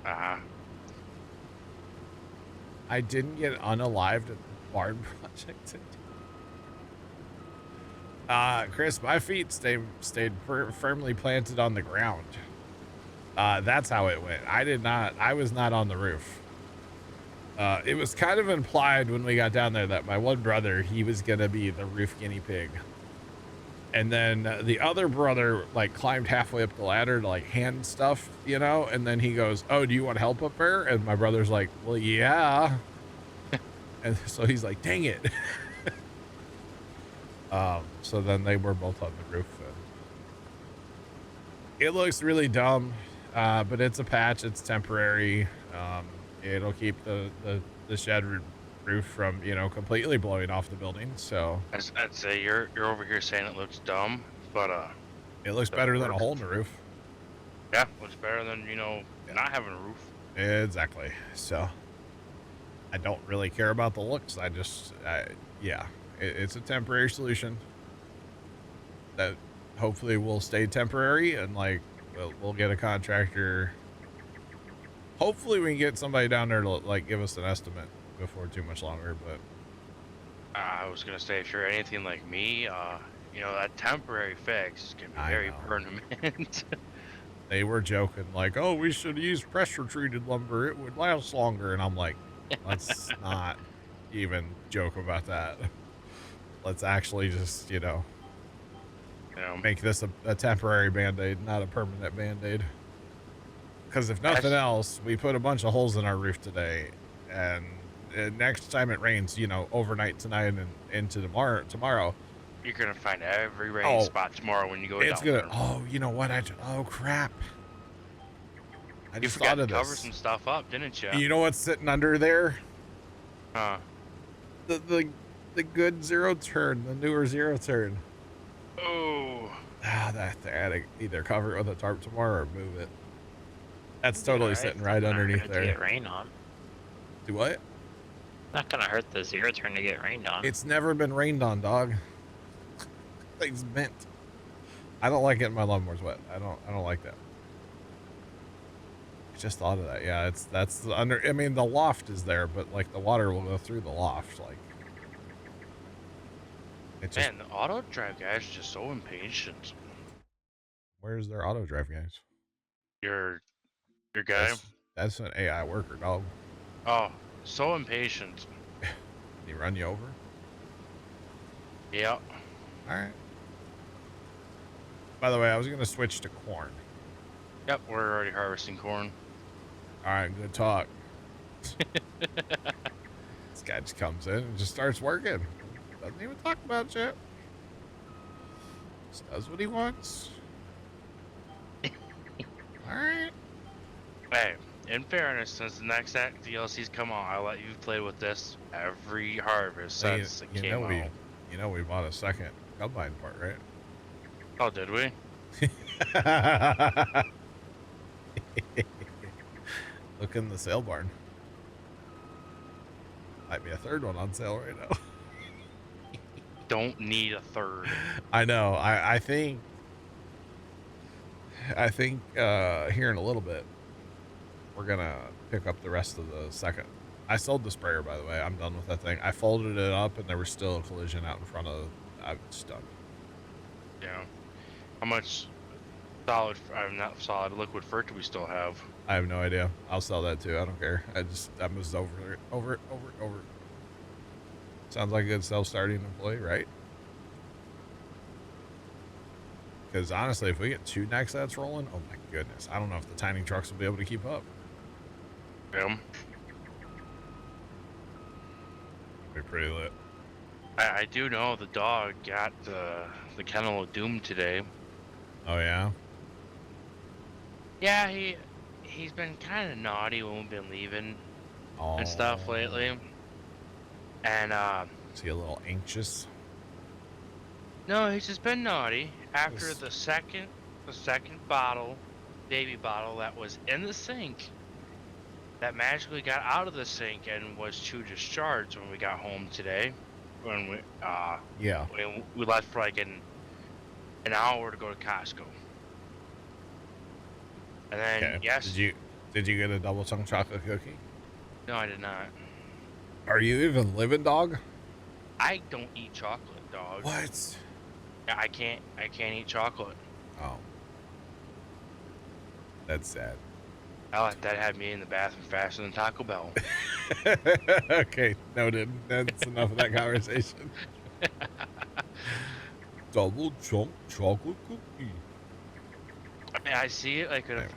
I didn't get unalived at the barn project. Chris, my feet stayed firmly planted on the ground. That's how it went. I was not on the roof. It was kind of implied when we got down there that my one brother, he was going to be the roof guinea pig. And then the other brother, like, climbed halfway up the ladder to, like, hand stuff, you know? And then he goes, oh, do you want help up there? And my brother's like, well, yeah. And so he's like, dang it. So then they were both on the roof. And it looks really dumb, but it's a patch. It's temporary. It'll keep the shed roof from, you know, completely blowing off the building. So I'd say you're over here saying it looks dumb, but it looks better than a hole in the roof. Yeah, looks better than, you know, not having a roof. Exactly. So I don't really care about the looks. Yeah, it's a temporary solution that hopefully will stay temporary, and like we'll get a contractor. Hopefully we can get somebody down there to like give us an estimate before too much longer. But I was gonna say, if you're anything like me, you know, that temporary fix can be very permanent. They were joking like, oh, we should use pressure treated lumber, it would last longer, and I'm like, let's not even joke about that. Let's actually just, you know, make this a temporary band-aid, not a permanent band-aid. Because if nothing else, we put a bunch of holes in our roof today, and next time it rains, you know, overnight tonight and into tomorrow, you're gonna find every rain spot tomorrow when you go it's down gonna. Oh, you know what? Oh crap! I just thought of this. You forgot to cover some stuff up, didn't you? You know what's sitting under there? Huh? The good zero turn, the newer zero turn. Oh. That I had to either cover it with a tarp tomorrow or move it. That's totally sitting right underneath there. To get rain on. Do what? Not gonna hurt the zero turn to get rained on. It's never been rained on, dog. Thing's mint. I don't like getting my lawnmowers wet. I don't like that. I just thought of that. Yeah, that's the under. I mean, the loft is there, but like the water will go through the loft. Like, it's just, man, the auto drive guys are just so impatient. Where's their auto drive guys? Your guy. That's an AI worker, dog. Oh, so impatient. Did he run you over? Yeah. All right. By the way, I was going to switch to corn. Yep, we're already harvesting corn. All right, good talk. This guy just comes in and just starts working. Doesn't even talk about shit. Just does what he wants. All right. Hey, in fairness, since the next DLC's come on, I'll let you play with this every harvest since it came out. You know we bought a second combine part, right? Oh, did we? Look in the sale barn. Might be a third one on sale right now. Don't need a third. I know. I think here in a little bit we're gonna pick up the rest of the second. I sold the sprayer, by the way. I'm done with that thing. I folded it up and there was still a collision out in front of. I'm stuck. Yeah. How much not solid liquid fur do we still have? I have no idea. I'll sell that too. I don't care. I was over it. Sounds like a good self-starting employee, right? Because honestly, if we get 2 neck sets rolling, oh my goodness, I don't know if the tiny trucks will be able to keep up. Yeah. Be pretty lit. I do know the dog got the kennel of doom today. Oh yeah. Yeah, he's been kind of naughty when we've been leaving and stuff lately. And is he a little anxious? No, he's just been naughty. After the second bottle, baby bottle that was in the sink, that magically got out of the sink and was to discharge when we got home today. When we left for like an hour to go to Costco. And then Okay. yes. Did you get a double chunk chocolate cookie? No, I did not. Are you even living, dog? I don't eat chocolate, dog. What? I can't eat chocolate. Oh. That's sad. That had me in the bathroom faster than Taco Bell. Okay, noted. That's enough of that conversation. Double chunk chocolate cookie. I see it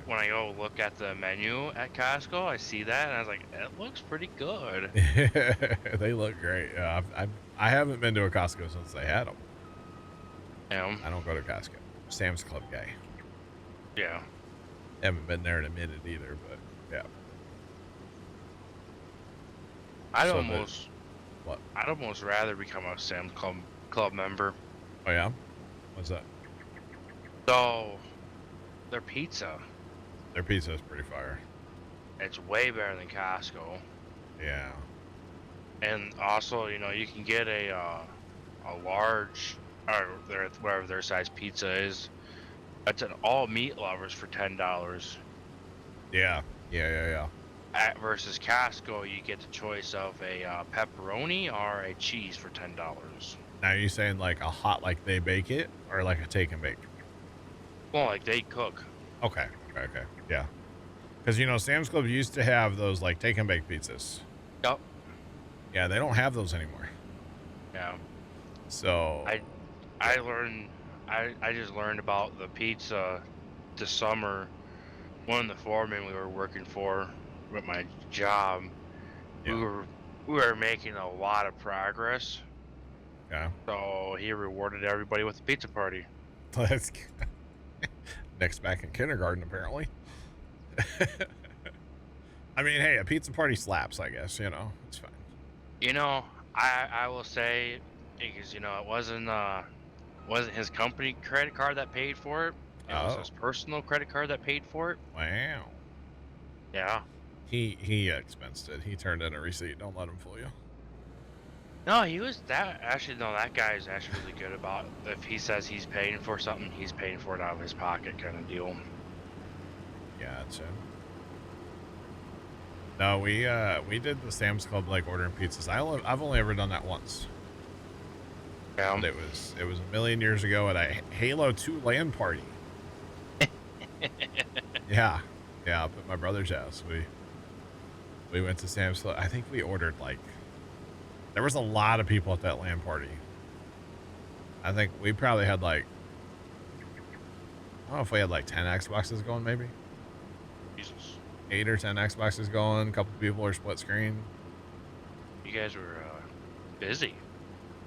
when I go look at the menu at Costco. I see that and I was like, "It looks pretty good." They look great. I haven't been to a Costco since they had them. Yeah. I don't go to Costco. Sam's Club guy. Yeah. Haven't been there in a minute either, but yeah. I'd So almost what? I'd almost rather become a Sam's Club member. Oh yeah? What's that? So their pizza, Their pizza is pretty fire. it's way better than Costco. Yeah. And also, you know, you can get a large, or whatever their size pizza is. That's an all meat lovers for $10. Yeah. Yeah. Versus Costco, you get the choice of a pepperoni or a cheese for $10. Now are you saying like a hot, like they bake it, or like a take and bake? Well, like they cook. Okay. Yeah. Because you know, Sam's Club used to have those like take and bake pizzas. Yep. Yeah, they don't have those anymore. Yeah. So I learned. I just learned about the pizza this summer. One of the foremen we were working for with my job, yeah. we were making a lot of progress. Okay. So he rewarded everybody with a pizza party. Let's next back in kindergarten apparently. I mean, hey, a pizza party slaps, I guess, you know. It's fine. You know, I will say, because you know it wasn't his company credit card that paid for it. It was his personal credit card that paid for it. Wow. Yeah. He expensed it. He turned in a receipt. Don't let him fool you. No, he was that actually. No, that guy is actually really good about if he says he's paying for something, he's paying for it out of his pocket, kind of deal. Yeah, that's it. No, we did the Sam's Club like ordering pizzas. I've only ever done that once. Yeah. And it was a million years ago at a Halo 2 LAN party. Yeah, up at my brother's house. We went to Sam's Club. I think we ordered like, there was a lot of people at that LAN party. I think we probably had like, I don't know if we had like 10 Xboxes going, maybe. Jesus. 8 or 10 Xboxes going. A couple people are split screen. You guys were busy.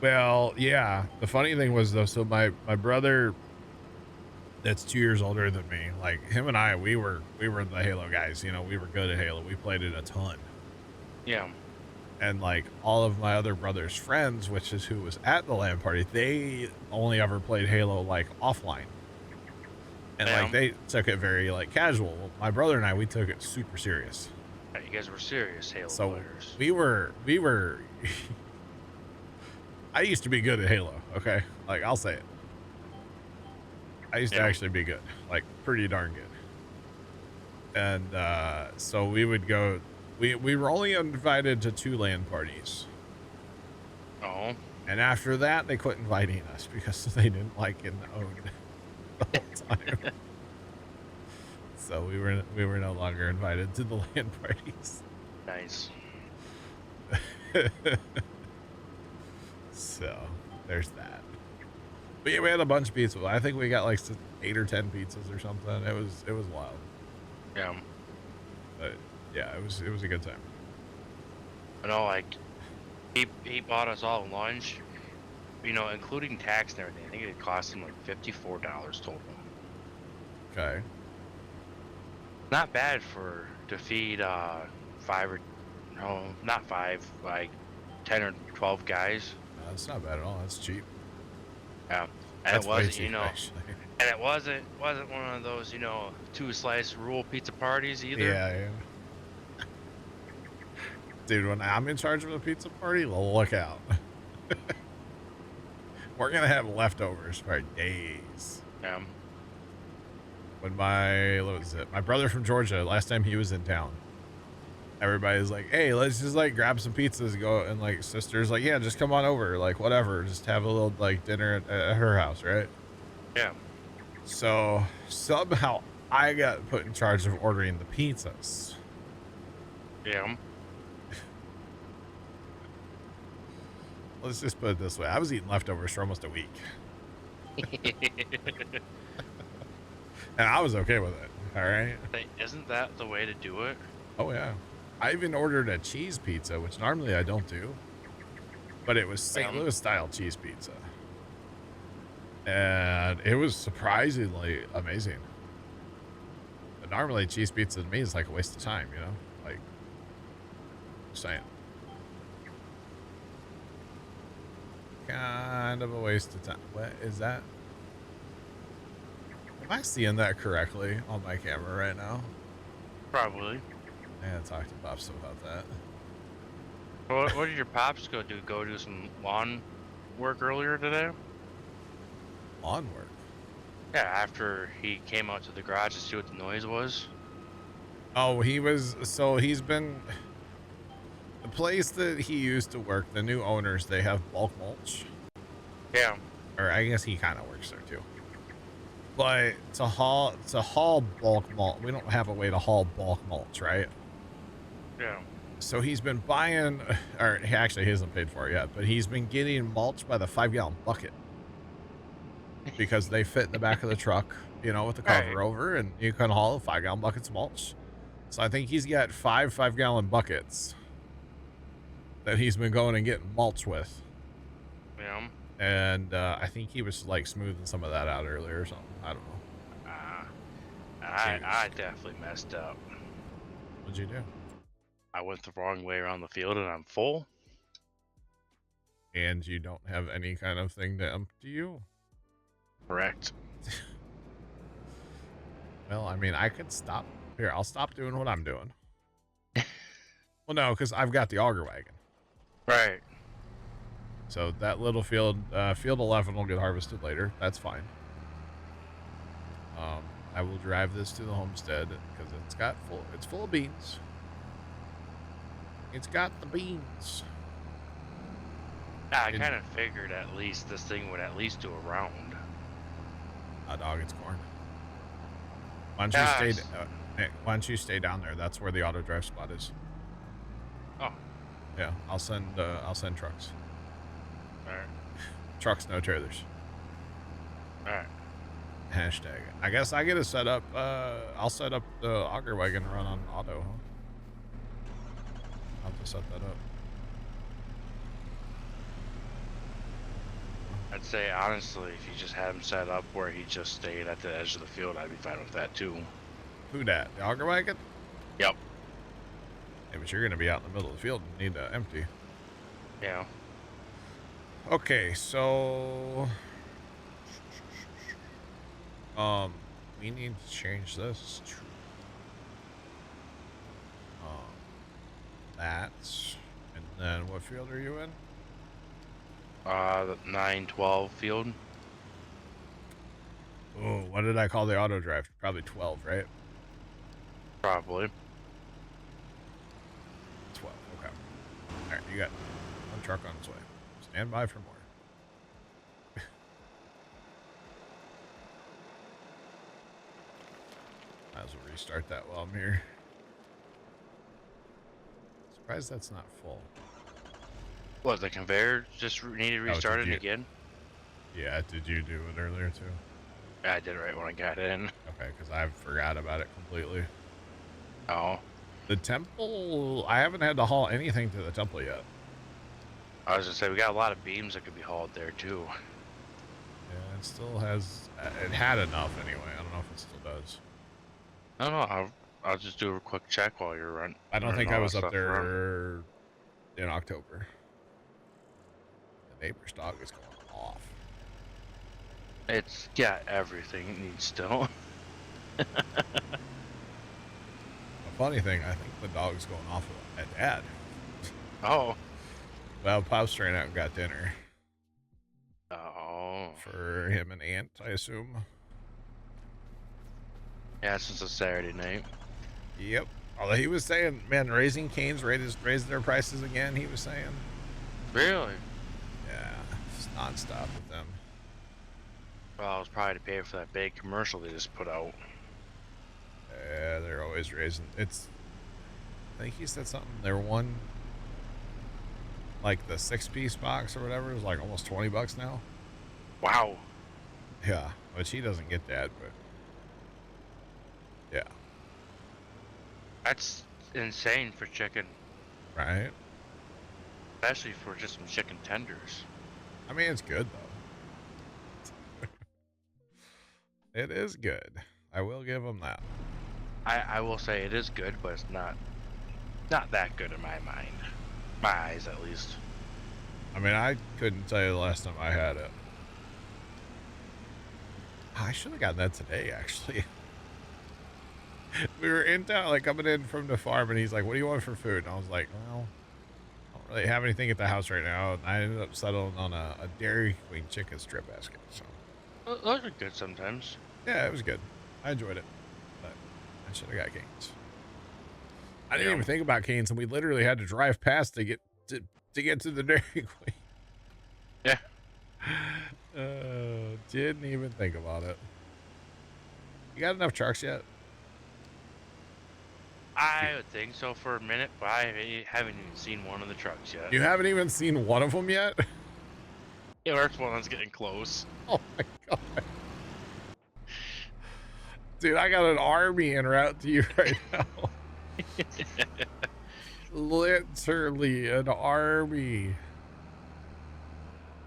Well, yeah. The funny thing was though, so my brother, that's 2 years older than me, like him and I, we were the Halo guys. You know, we were good at Halo. We played it a ton. Yeah. And like all of my other brother's friends, which is who was at the LAN party, they only ever played Halo like offline. And like they took it very like casual. My brother and I, we took it super serious. Yeah, you guys were serious Halo players. We were I used to be good at Halo, okay? Like I'll say it. I used to actually be good, like pretty darn good. And so we would go, we were only invited to 2 LAN parties. Oh. And after that, they quit inviting us because they didn't like getting owned the whole time. So we were no longer invited to the LAN parties. Nice. So there's that. But yeah, we had a bunch of pizzas. I think we got like 8 or 10 pizzas or something. It was wild. Yeah. But yeah, it was a good time. I know, like he bought us all lunch, you know, including tax and everything. I think it cost him like $54 total. Okay. Not bad to feed 5 or no, not 5, like 10 or 12 guys. That's not bad at all. That's cheap. Yeah, and That's it way wasn't, cheap, you know, actually. and it wasn't one of those, you know, 2-slice rule pizza parties either. Yeah. Dude, when I'm in charge of a pizza party, look out. We're gonna have leftovers for days. Yeah. When my brother from Georgia, last time he was in town, everybody's like, hey, let's just like grab some pizzas, go, and like sister's like, yeah, just come on over, like whatever, just have a little like dinner at her house, right? Yeah. So somehow I got put in charge of ordering the pizzas. Yeah. Let's just put it this way. I was eating leftovers for almost a week. And I was okay with it. All right. Isn't that the way to do it? Oh, yeah. I even ordered a cheese pizza, which normally I don't do. But it was St. Louis style cheese pizza. And it was surprisingly amazing. But normally cheese pizza to me is like a waste of time, you know? Like, just saying. Kind of a waste of time. What is that? Am I seeing that correctly on my camera right now? Probably. Yeah, talk to Pops about that. What did your pops go do? Go do some lawn work earlier today? Lawn work? Yeah, after he came out to the garage to see what the noise was. Oh, he's been... The place that he used to work, the new owners, they have bulk mulch. Yeah. Or I guess he kind of works there too. But to haul bulk mulch, we don't have a way to haul bulk mulch, right? Yeah. So he's been buying, or actually he hasn't paid for it yet, but he's been getting mulch by the 5-gallon bucket. Because they fit in the back of the truck, you know, with the cover over, and you can haul 5-gallon buckets of mulch. So I think he's got 5-gallon buckets that he's been going and getting mulch with. Yeah. And I think he was like smoothing some of that out earlier or something. I don't know. I definitely messed up. What'd you do? I went the wrong way around the field and I'm full. And you don't have any kind of thing to empty you? Correct. Well, I mean, I could stop. Here, I'll stop doing what I'm doing. Well, no, because I've got the auger wagon. Right. So that little field, field 11 will get harvested later. That's fine. I will drive this to the homestead because it's full of beans. It's got the beans. I kind of figured at least this thing would at least do a round. Dog, it's corn. Why don't you stay down there? That's where the auto drive spot is. Oh. Yeah, I'll send trucks. All right. Trucks, no trailers. All right. Hashtag. I guess I get to set up. I'll set up the auger wagon run on auto. Huh? I'll have to set that up. I'd say honestly, if you just had him set up where he just stayed at the edge of the field, I'd be fine with that too. Who dat? The auger wagon? Yep. Yeah, but you're gonna be out in the middle of the field and need to empty. Yeah. Okay, so we need to change this to that, and then what field are you in? The 9-12 field. Oh, what did I call the auto drive? Probably 12, right? Probably. 12. Okay. All right, you got one truck on its way. Stand by for more. Might as well restart that while I'm here. Surprised that's not full. What, the conveyor just needed restarting again? Yeah, did you do it earlier too? Yeah, I did right when I got in. Okay, because I forgot about it completely. Oh. The temple, I haven't had to haul anything to the temple yet. I was gonna say, we got a lot of beams that could be hauled there too. Yeah, it still has, it had enough anyway. I don't know if it still does. I don't know, I'll just do a quick check while you're running. I don't think I was up there in October. The neighbor's dog is going off. It's got everything it needs still. The funny thing, I think the dog's going off at Dad. Oh. Well, Pops ran out and got dinner. Oh. For him and Aunt, I assume. Yeah, since it's Saturday night. Yep. Although he was saying, man, Raising Cane's raised their prices again, he was saying. Really? Yeah, it's nonstop with them. Well, it was probably to pay for that big commercial they just put out. Yeah, they're always raising. I think he said something. They're one, like the 6-piece box or whatever, is like almost $20 now. Wow. Yeah, which he doesn't get that, but yeah. That's insane for chicken. Right? Especially for just some chicken tenders. I mean, it's good, though. It is good. I will give them that. I will say it is good, but it's not that good in my mind. My eyes, at least. I mean, I couldn't tell you the last time I had it. I should have gotten that today, actually. We were in town, like coming in from the farm, and he's like, "What do you want for food?" And I was like, "Well, I don't really have anything at the house right now." And I ended up settling on a Dairy Queen chicken strip basket. So Those are good sometimes. yeah, it was good. I enjoyed it, but I should have got Cane's. I didn't even think about Cane's, and we literally had to drive past to get to the Dairy Queen. Yeah. Didn't even think about it. You got enough trucks yet? I would think so for a minute, but I haven't even seen one of the trucks yet. You haven't even seen one of them yet? Yeah, there's one that's getting close. Oh my god. Dude, I got an army en route to you right now. Literally an army.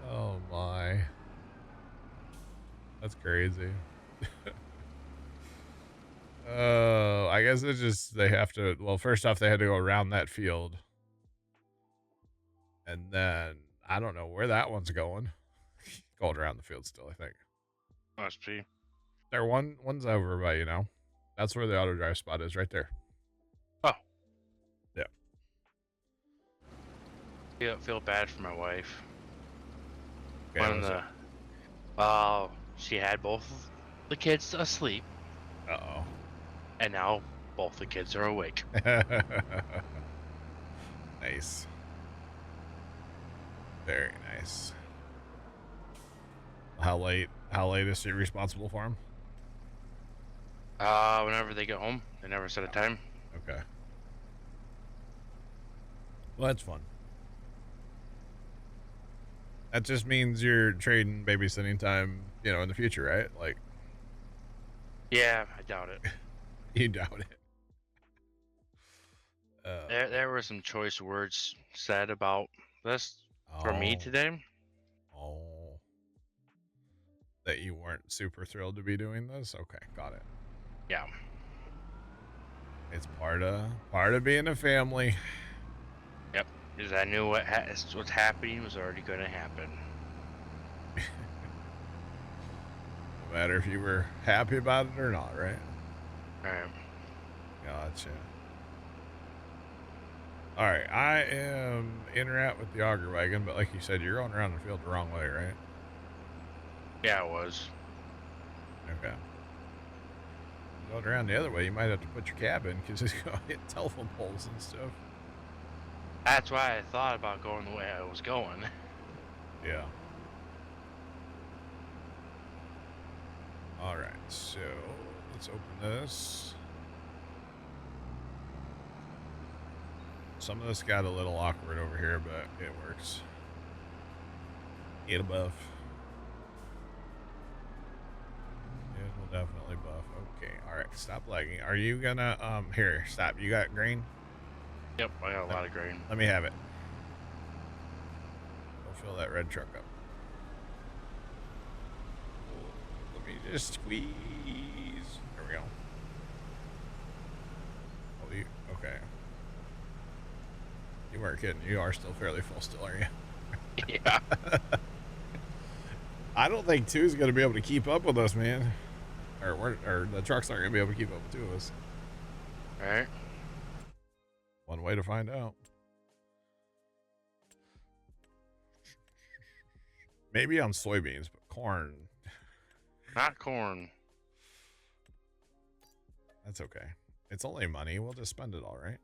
Oh my. That's crazy. I guess it's just they have to, well, first off, they had to go around that field. And then I don't know where that one's going. Going around the field still, I think. Must be. There one's over by, you know. That's where the auto drive spot is, right there. Oh. Yeah. I feel bad for my wife. Okay, She had both the kids asleep. Uh-oh. And now both the kids are awake. Nice. Very nice. How late is she responsible for him? Whenever they get home. They never set a time. Okay. Well, that's fun. That just means you're trading babysitting time, you know, in the future, right? Like, yeah, I doubt it. you doubt it. There were some choice words said about this for me today. Oh. That you weren't super thrilled to be doing this? Okay, got it. Yeah. It's part of being a family. Yep. Because I knew what's happening was already going to happen. No matter if you were happy about it or not, right? Alright. Gotcha. Alright, I am in route with the auger wagon, but like you said, you're going around the field the wrong way, right? Yeah, it was. Okay. Going around the other way, you might have to put your cab in because it's going to hit telephone poles and stuff. That's why I thought about going the way I was going. Yeah. Alright, so let's open this. Some of this got a little awkward over here, but it works. Get a buff. It will definitely buff. Okay, alright, stop lagging. Are you gonna, here, stop. You got green? Yep, I got a lot of grain. Let me have it. We'll fill that red truck up. Let me just squeeze. There we go. Oh, okay. You weren't kidding. You are still fairly full still, are you? Yeah. I don't think 2 is going to be able to keep up with us, man. Or the truck's not going to be able to keep up with 2 of us. All right. One way to find out. Maybe on soybeans, but corn. Not corn. That's okay. It's only money. We'll just spend it all, right?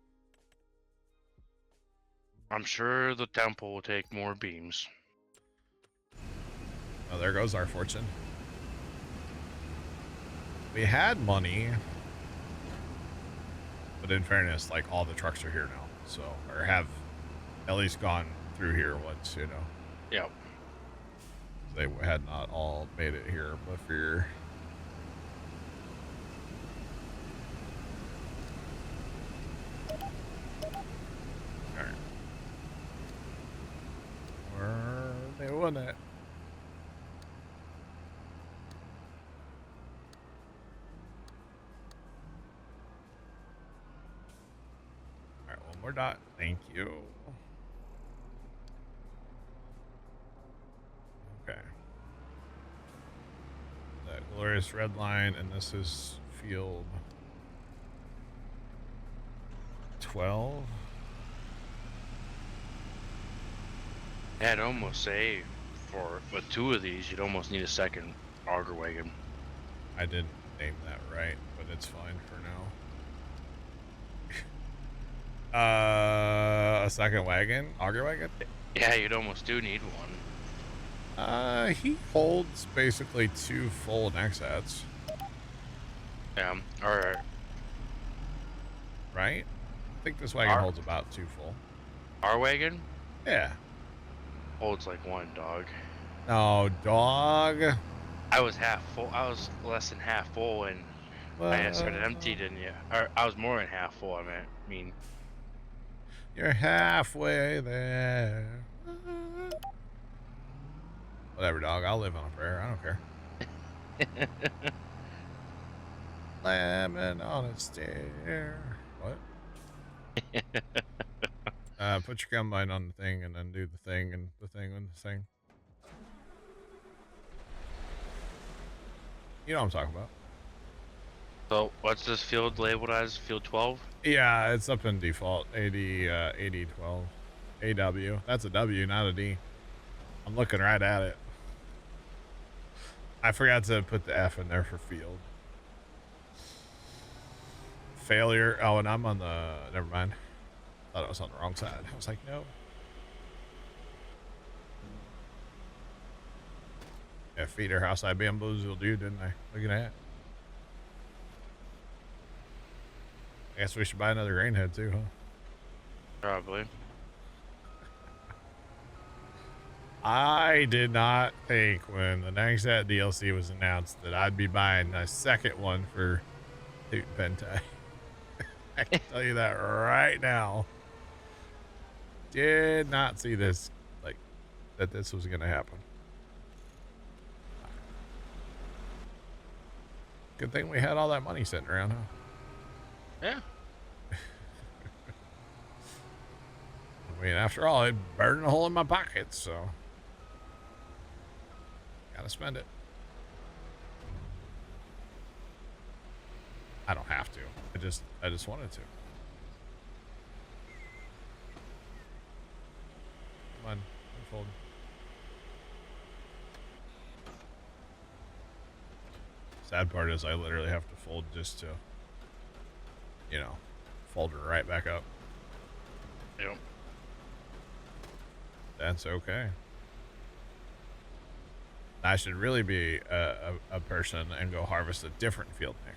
I'm sure the temple will take more beams. Oh, there goes our fortune. We had money. But in fairness, like, all the trucks are here now. So, or have at least gone through here once, you know. Yep. They had not all made it here before. Alright. We're doing it. More dot. Thank you. Okay. That glorious red line, and this is field 12. I'd almost say with 2 of these, you'd almost need a second auger wagon. I didn't name that right, but it's fine for now. A second wagon? Auger wagon? Yeah, you'd almost do need one. He holds basically 2 full neck sets. Yeah, or... Right? I think this wagon holds about 2 full. Our wagon? Yeah. Holds like 1, dog. No, dog. I was half full. I was less than half full when I started empty, didn't you? Or I was more than half full, I mean. You're halfway there. Whatever, dog. I'll live on a prayer. I don't care. Lemon on a stair. What? Put your combine on the thing and then do the thing and the thing and the thing. You know what I'm talking about. So, what's this field labeled as? Field 12? Yeah, it's up in default. AD 12. AW. That's a W, not a D. I'm looking right at it. I forgot to put the F in there for field. Failure. Oh, and I'm on the... Never mind. Thought I was on the wrong side. I was like, no. Yeah, feeder house I bamboozled you, didn't I? Look at that. I guess we should buy another grain head too, huh? Probably. I did not think when the next set DLC was announced that I'd be buying a second one for Hutan Pantai. I can tell you that right now. Did not see this, like, that this was going to happen. Good thing we had all that money sitting around, huh? Yeah. I mean, after all, it burned a hole in my pocket, so gotta spend it. I don't have to. I just wanted to. Come on, unfold. Sad part is I literally have to fold just to, you know, fold her right back up. Yep. That's okay. I should really be a person and go harvest a different field nick.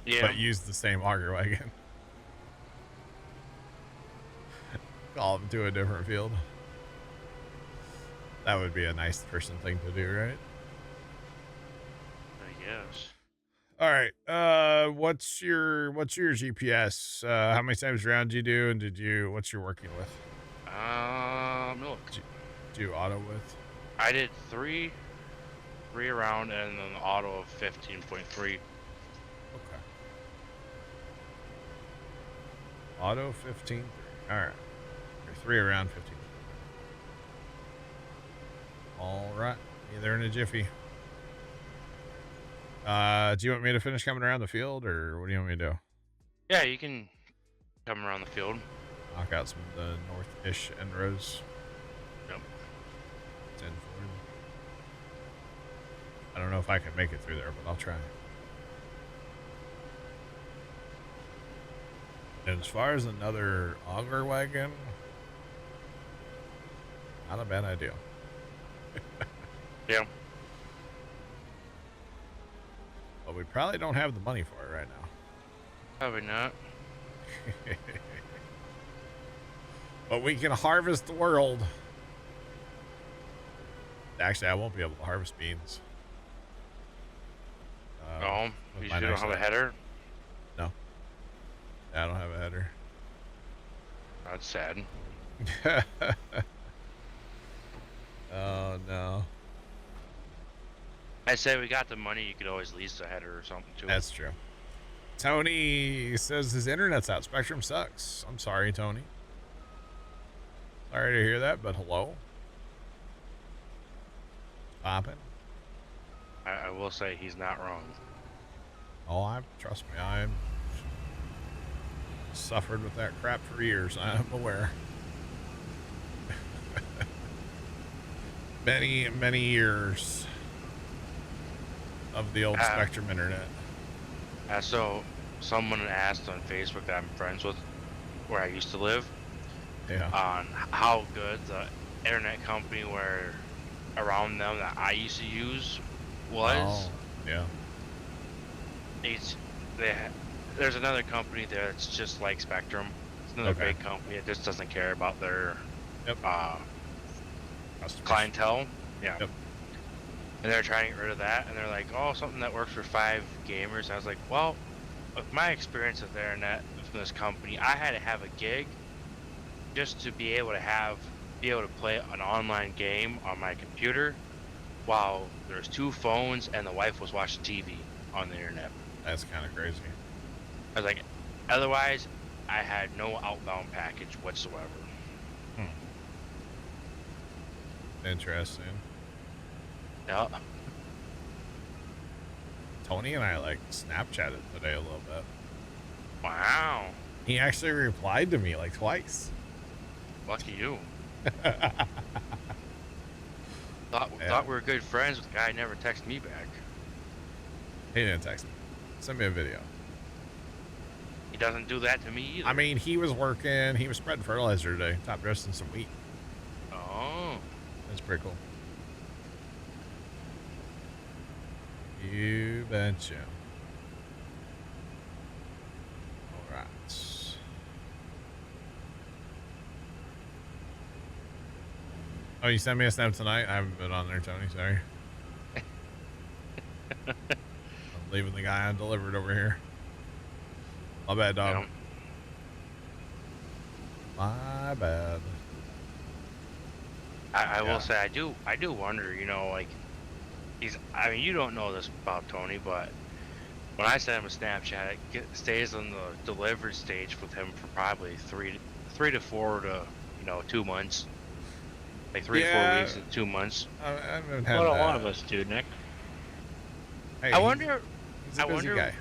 Yeah. But use the same auger wagon. Call them to a different field. That would be a nice person thing to do, right? I guess. All right. What's your GPS? How many times around do you do, and what's your working with? Look. Do auto with? I did three around, and then the auto of 15.3. Okay. Auto 15. All right. 3 around 15. All right. Either in a jiffy. Do you want me to finish coming around the field, or what do you want me to do? Yeah, you can come around the field. Knock out some of the north-ish end rows. Yep. 10 forward. I don't know if I can make it through there, but I'll try. And as far as another auger wagon, not a bad idea. Yeah. But we probably don't have the money for it right now. Probably not. But we can harvest the world. Actually, I won't be able to harvest beans. Oh, with you my don't next have a one. header? No. I don't have a header. That's sad. Oh, no. I say we got the money, you could always lease a header or something too. That's true. Tony says his internet's out. Spectrum sucks. I'm sorry, Tony. Sorry to hear that, but hello. Poppin'. I will say he's not wrong. Oh, trust me, I've suffered with that crap for years. I'm aware. many years of the old Spectrum internet. So someone asked on Facebook that I'm friends with, where I used to live, on how good the internet company where around them that I used to use was. Oh, yeah. There's another company there that's just like Spectrum. It's another big company. It just doesn't care about their clientele. Yeah. Yep. And they're trying to get rid of that, and they're like, oh, something that works for 5 gamers. And I was like, well, with my experience with the internet from this company, I had to have a gig just to be able to play an online game on my computer while there's 2 phones and the wife was watching TV on the internet. That's kind of crazy. I was like, otherwise, I had no outbound package whatsoever. Interesting. Yeah. Tony and I like Snapchatted today a little bit. Wow. He actually replied to me like twice. Lucky you. Thought we were good friends with the guy who never texted me back. He didn't text me. Send me a video. He doesn't do that to me either. I mean, he was working. He was spreading fertilizer today. Top dressing some wheat. Oh. That's pretty cool. You betcha. All right. Oh, you sent me a snap tonight? I haven't been on there, Tony. Sorry. I'm leaving the guy undelivered over here. My bad, dog. My bad. I will say I do wonder, you know, like I mean, you don't know this about Tony, but when I send him a Snapchat, it stays on the delivered stage with him for probably 3 to 4 to 2 months, like 3 to 4 weeks and 2 months. I haven't had what that. A lot of us do, Nick. Hey, I wonder. He's a busy guy.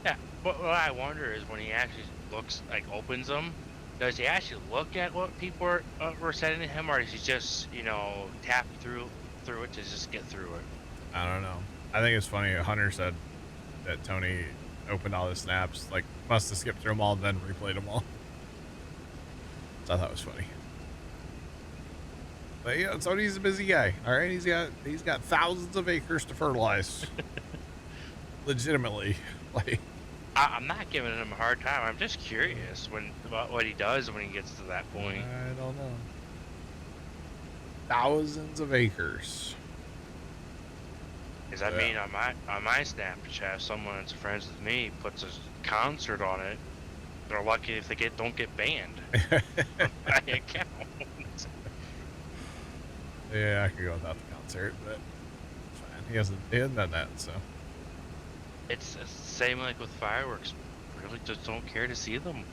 Yeah, but what I wonder is when he actually opens them, does he actually look at what people were sending to him, or does he just tap through it to just get through it? I don't know. I think it's funny. Hunter said that Tony opened all his snaps, like must have skipped through them all and then replayed them all. So I thought it was funny. But yeah, Tony's a busy guy. All right, he's got thousands of acres to fertilize. Legitimately, like. I'm not giving him a hard time. I'm just curious about what he does when he gets to that point. I don't know. Thousands of acres. Does that mean on my Snapchat, if someone that's friends with me puts a concert on it, they're lucky if they don't get banned on my account. Yeah, I could go without the concert, but it's fine. He hasn't done that, so. It's the same like with fireworks. Really just don't care to see them.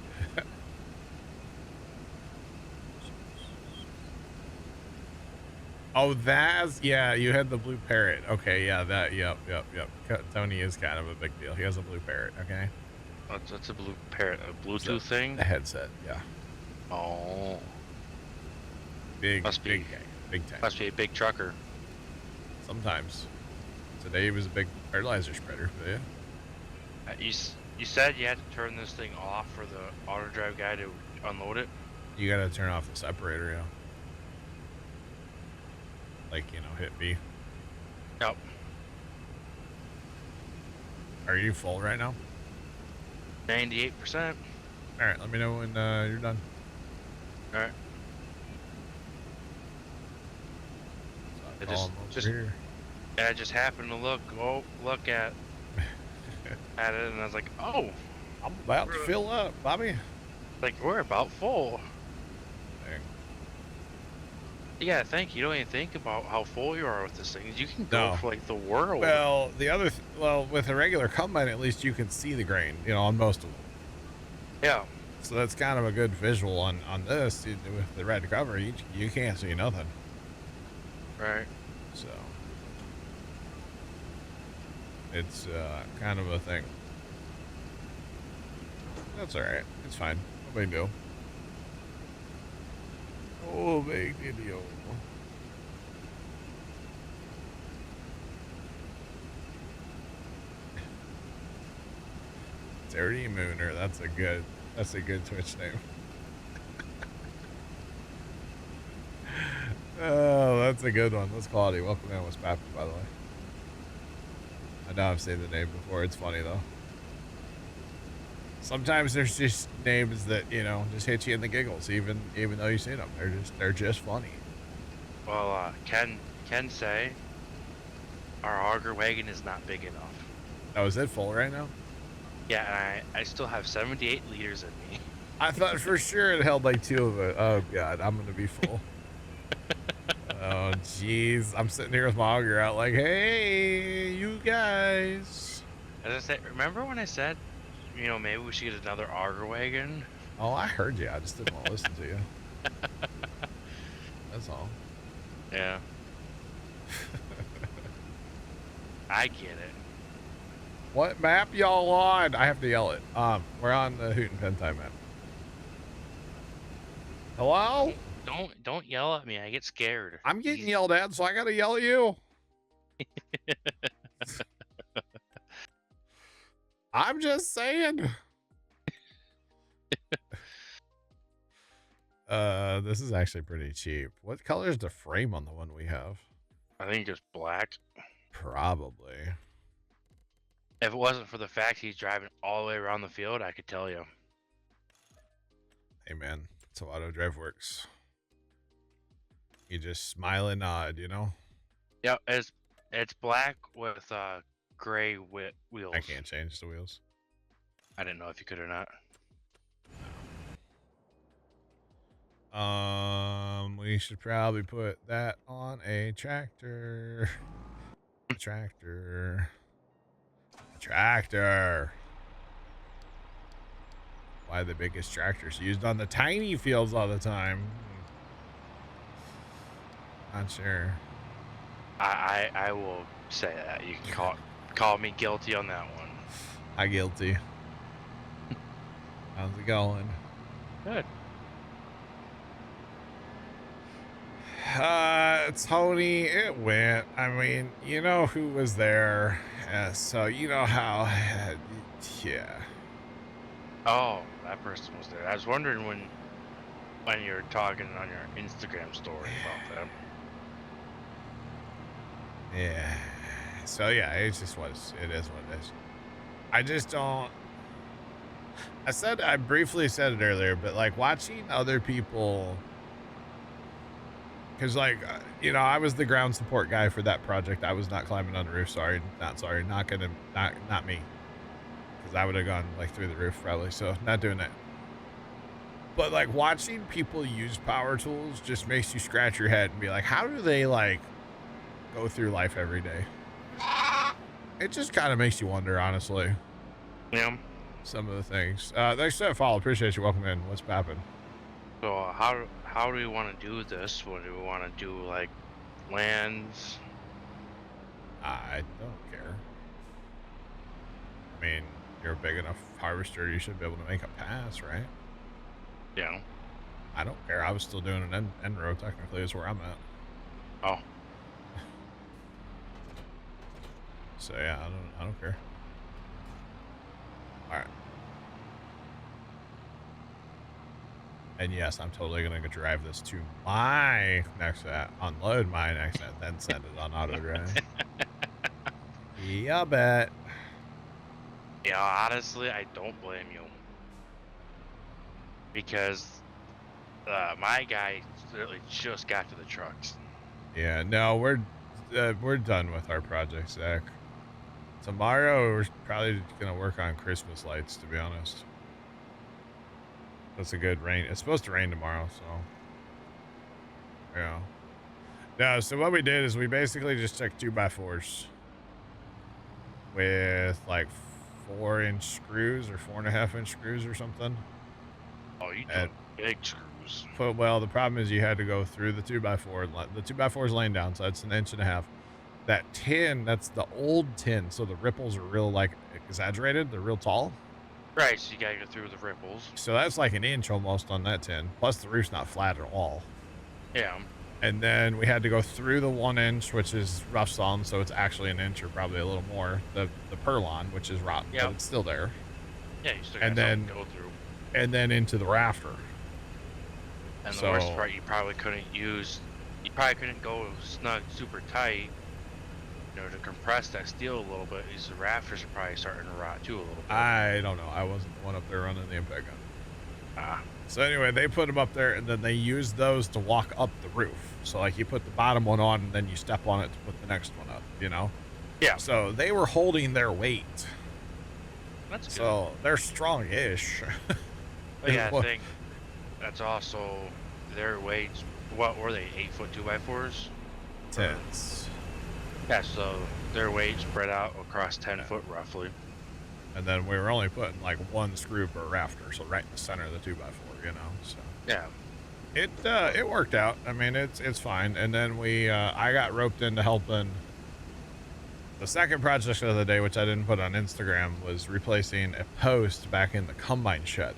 Oh, you had the blue parrot. Okay, yeah, yep. Tony is kind of a big deal. He has a blue parrot, okay? That's a blue parrot, a Bluetooth thing? The headset, yeah. Oh. Big must be big tank. Must be a big trucker. Sometimes. Today he was a big fertilizer spreader, but yeah. You said you had to turn this thing off for the auto drive guy to unload it? You gotta turn off the separator, yeah. Like, hit B. Yep. Are you full right now? 98%. Alright, let me know when you're done. Alright. I just happened to look at it, and I was like, oh, I'm about to fill up, Bobby. Like, we're about full. Dang. Yeah, thank you. You don't even think about how full you are with this thing. You can go No. for like the world. Well, well, with a regular combine, at least you can see the grain, you know, on most of them. Yeah. So that's kind of a good visual on this. With the red cover, you can't see nothing. Right. So it's kind of a thing. That's all right. It's fine. No big deal. Oh, big deal. Dirty Mooner. That's a good Twitch name. Oh, that's a good one. That's quality. Welcome in. What's Papa, by the way? I know I've said the name before. It's funny though. Sometimes there's just names that, you know, just hit you in the giggles, even though you've seen them. They're just funny. Well, Ken say our auger wagon is not big enough. Oh, is it full right now? Yeah, and I still have 78 liters in me. I thought for sure it held like 2 of it. Oh god, I'm gonna be full. Oh jeez, I'm sitting here with my auger out, like, hey, you guys. As I said, remember when I said, you know, maybe we should get another auger wagon? Oh, I heard you. I just didn't want to listen to you. That's all. Yeah. I get it. What map y'all on? I have to yell it. We're on the Hutan Pantai map. Hello? Don't yell at me. I get scared. I'm getting yelled at, so I gotta yell at you. I'm just saying. This is actually pretty cheap. What color is the frame on the one we have? I think just black. Probably. If it wasn't for the fact he's driving all the way around the field, I could tell you. Hey man, that's how auto drive works. You just smile and nod, you know? Yep, it's black with gray wheels. I can't change the wheels. I didn't know if you could or not. We should probably put that on a tractor. Tractor. Why the biggest tractors used on the tiny fields all the time? Not sure. I will say that. You can call me guilty on that one. I guilty. How's it going? Good. Tony, it went. I mean, you know who was there, so you know how. Yeah. Oh, that person was there. I was wondering when you were talking on your Instagram story about them. Yeah. So yeah, it's just what it is. What it is. I just don't. I briefly said it earlier, but like watching other people. Because, like, you know, I was the ground support guy for that project. I was not climbing on the roof. Not me. Because I would have gone, like, through the roof probably. So, not doing that. But, like, watching people use power tools just makes you scratch your head and be like, how do they, like, go through life every day? It just kind of makes you wonder, honestly. Yeah. Some of the things. Thanks for that follow. Appreciate you. Welcome in. What's poppin'? So how do we want to do this? What do we want to do, like lands? I don't care. I mean, you're a big enough harvester, you should be able to make a pass, right? Yeah. I don't care. I was still doing an end row, technically, is where I'm at. Oh. So yeah, I don't care. All right. And yes, I'm totally gonna go drive this to my next unload my next then send it on auto drive. Yeah, bet. Yeah, honestly, I don't blame you. Because my guy literally just got to the trucks. Yeah, no, we're done with our project, Zach. Tomorrow we're probably gonna work on Christmas lights, to be honest. That's a good rain. It's supposed to rain tomorrow, so yeah. No, so what we did is we basically just took 2x4s with like 4-inch screws or 4.5-inch screws or something. Oh, you And doing big screws. well, the problem is you had to go through the 2x4. The 2x4 is laying down, so that's 1.5 inches. That tin, that's the old tin, so the ripples are real like exaggerated. They're real tall. Right, so you gotta go through the ripples. So that's like 1 inch almost on that tin. Plus the roof's not flat at all. Yeah. And then we had to go through the 1 inch, which is rough sawn, so it's actually 1 inch or probably a little more. The purlon, which is rotten, but it's still there. Yeah, you still got And something then to go through. and then into the rafter. And the So- worst part, you probably couldn't go snug super tight, you know, to compress that steel a little bit. These rafters are probably starting to rot too a little bit. I don't know. I wasn't the one up there running the impact gun. Ah, So anyway, they put them up there, and then they used those to walk up the roof. So like you put the bottom one on, and then you step on it to put the next one up. You know. yeah, So they were holding their weight. that's good. So they're strong-ish. But yeah, I What- think that's also their weights. What were they? 8-foot 2x4s? Tens. Yeah, so their weight spread out across 10 foot roughly. And then we were only putting like one screw per rafter, so right in the center of the 2x4, you know. So Yeah. it worked out. I mean, it's fine. And then I got roped into helping. The second project of the day, which I didn't put on Instagram, was replacing a post back in the combine shed.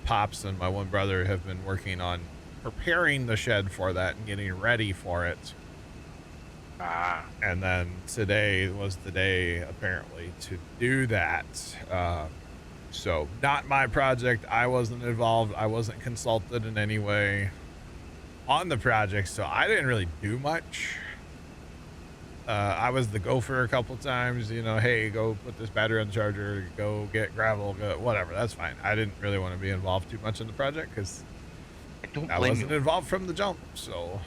Pops and my one brother have been working on preparing the shed for that and getting ready for it. And then today was the day, apparently, to do that. So not my project. I wasn't involved. I wasn't consulted in any way on the project, so I didn't really do much. I was the gopher a couple times, you know, hey, go put this battery on the charger, go get gravel, go, whatever, that's fine. I didn't really want to be involved too much in the project because I don't I blame wasn't you. involved from the jump, so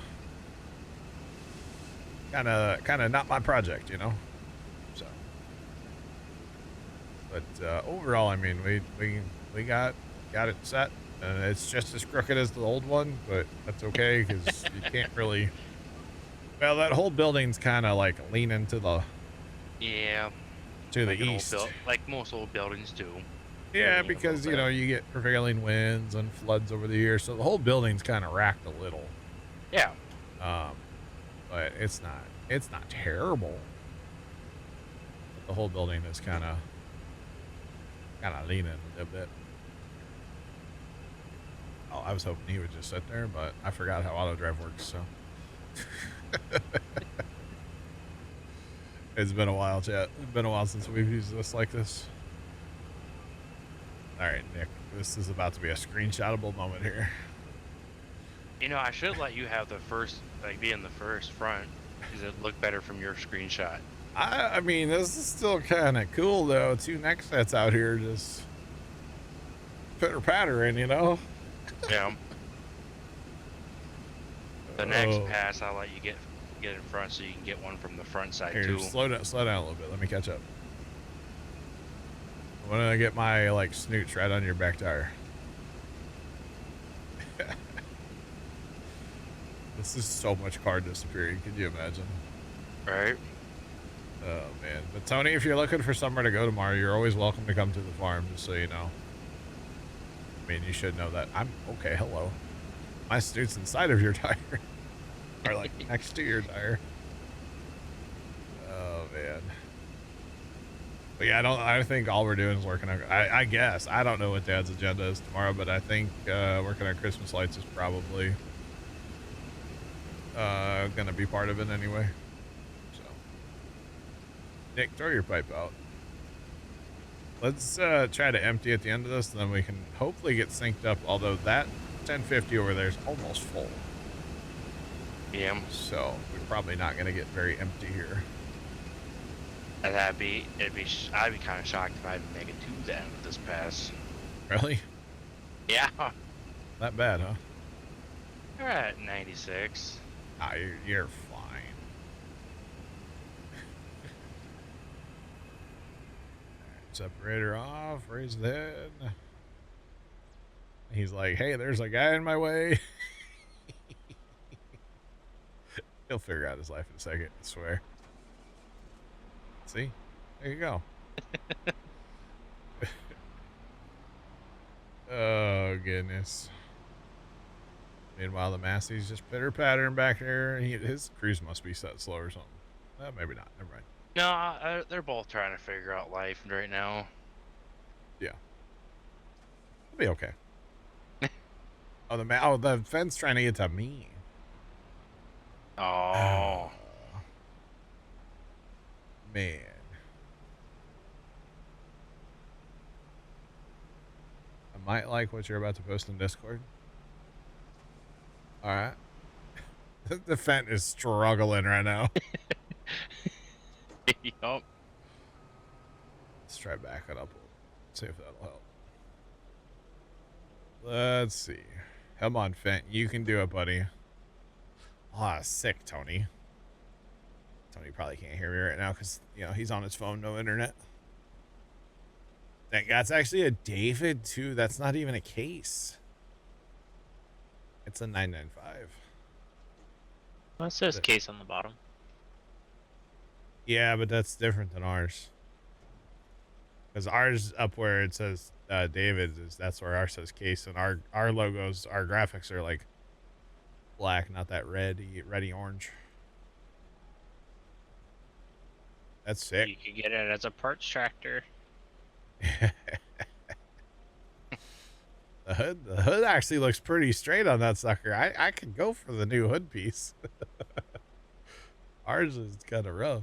kind of not my project, you know. So, but overall, I mean, we got it set, and it's just as crooked as the old one, but that's okay because you can't really. Well, that whole building's kind of like leaning to the Yeah. to the Like an old east. like most old buildings do. Yeah, leaning a because little you bit. know you get prevailing winds and floods over the years, so the whole building's kind of racked a little. Yeah. But it's not terrible. But the whole building is kind of leaning a bit. Oh, I was hoping he would just sit there, but I forgot how auto drive works, so. It's been a while, chat. It's been a while since we've used this like this. All right, Nick, this is about to be a screenshotable moment here. You know, I should let you have the first, like, be in the first front, because it looked better from your screenshot. I mean, this is still kind of cool, though. 2 neck sets out here just pitter-pattering, you know? Yeah. The next Oh. pass, I'll let you get in front so you can get one from the front side Here, too. slow down a little bit. Let me catch up. I want to get my, like, snooch right on your back tire. This is so much car disappearing. Could you imagine? Right? Oh, man. But, Tony, if you're looking for somewhere to go tomorrow, you're always welcome to come to the farm, just so you know. I mean, you should know that. Okay, hello. My snoot's inside of your tire. Or, like, next to your tire. Oh, man. But, yeah, I think all we're doing is working on... I guess. I don't know what Dad's agenda is tomorrow, but I think working on Christmas lights is probably going to be part of it anyway. So, Nick, throw your pipe out. Let's try to empty at the end of this, and then we can hopefully get synced up, although that 1050 over there is almost full. Yeah. So we're probably not going to get very empty here. And I'd be kind of shocked if I didn't make it to the end of this pass. Really? Yeah. That bad, huh? We're at 96. Ah, you're fine. Separator off, raise the head. He's like, hey, there's a guy in my way. He'll figure out his life in a second, I swear. See? There you go. Oh, goodness. Meanwhile, the Massey's just pitter-pattering back there. And his cruise must be set slow or something. Maybe not. Never mind. No, they're both trying to figure out life right now. Yeah. It'll be okay. The fence trying to get to me. Oh. Man. I might like what you're about to post in Discord. All right. The Fent is struggling right now. Yup. Let's try back it up. See if that'll help. Let's see. Come on, Fent. You can do it, buddy. Ah, sick, Tony. Tony probably can't hear me right now because, you know, he's on his phone, no internet. That's actually a David, too. That's not even a case. It's a 995. Well, it says case on the bottom. Yeah, but that's different than ours. Because ours up where it says David's, that's where ours says case. And our logos, our graphics are like black, not that reddy orange. That's sick. You could get it as a parts tractor. The hood actually looks pretty straight on that sucker. I could go for the new hood piece. Ours is kind of rough.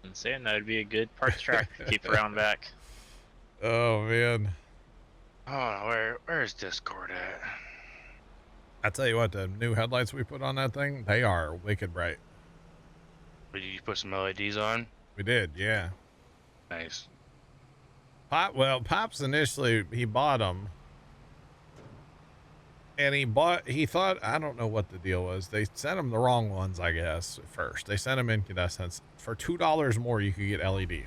I'm saying that would be a good parts tractor to keep around back. Oh man. Oh, where's Discord at? I tell you what, the new headlights we put on that thing, they are wicked bright. Did you put some LEDs on? We did, yeah. Nice. Pops initially, he bought them. And he thought, I don't know what the deal was. They sent him the wrong ones, I guess, at first. They sent him incandescents. For $2 more, you could get LED.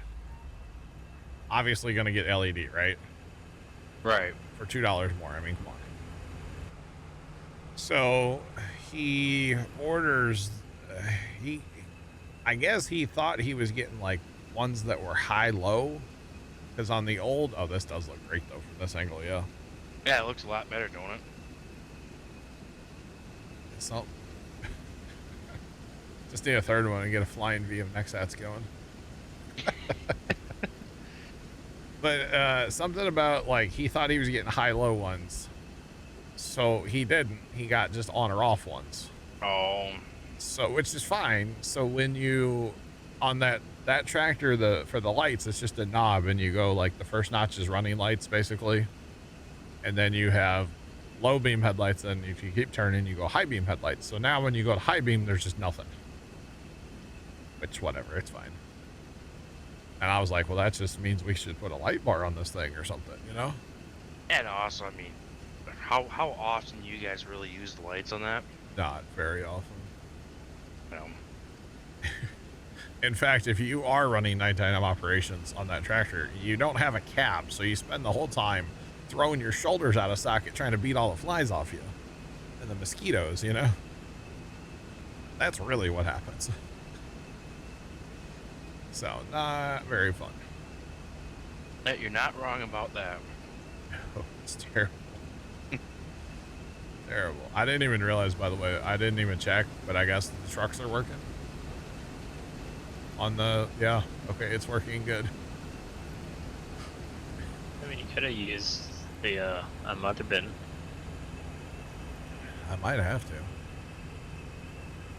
Obviously going to get LED, right? Right. For $2 more. I mean, come on. So he orders, I guess he thought he was getting like ones that were high-low. Because on the old, oh, this does look great though from this angle, yeah. Yeah, it looks a lot better, don't it? So, just need a third one and get a flying V of Nexats going. But something about like he thought he was getting high-low ones, so he didn't. He got just on or off ones. Oh. So which is fine. So when you on that tractor, for the lights, it's just a knob, and you go like the first notch is running lights basically, and then you have low beam headlights, and if you keep turning, you go high beam headlights. So now when you go to high beam, there's just nothing. Which, whatever, it's fine. And I was like, well, that just means we should put a light bar on this thing or something, you know? And also, I mean, how often do you guys really use the lights on that? Not very often. No. In fact, if you are running nighttime operations on that tractor, you don't have a cap, so you spend the whole time throwing your shoulders out of socket trying to beat all the flies off you and the mosquitoes, you know? That's really what happens. So, not very fun. You're not wrong about that. Oh, it's terrible. Terrible. I didn't even realize, by the way, I didn't even check, but I guess the trucks are working. Yeah, okay, it's working good. I mean, you could have used a mother bin. I might have to.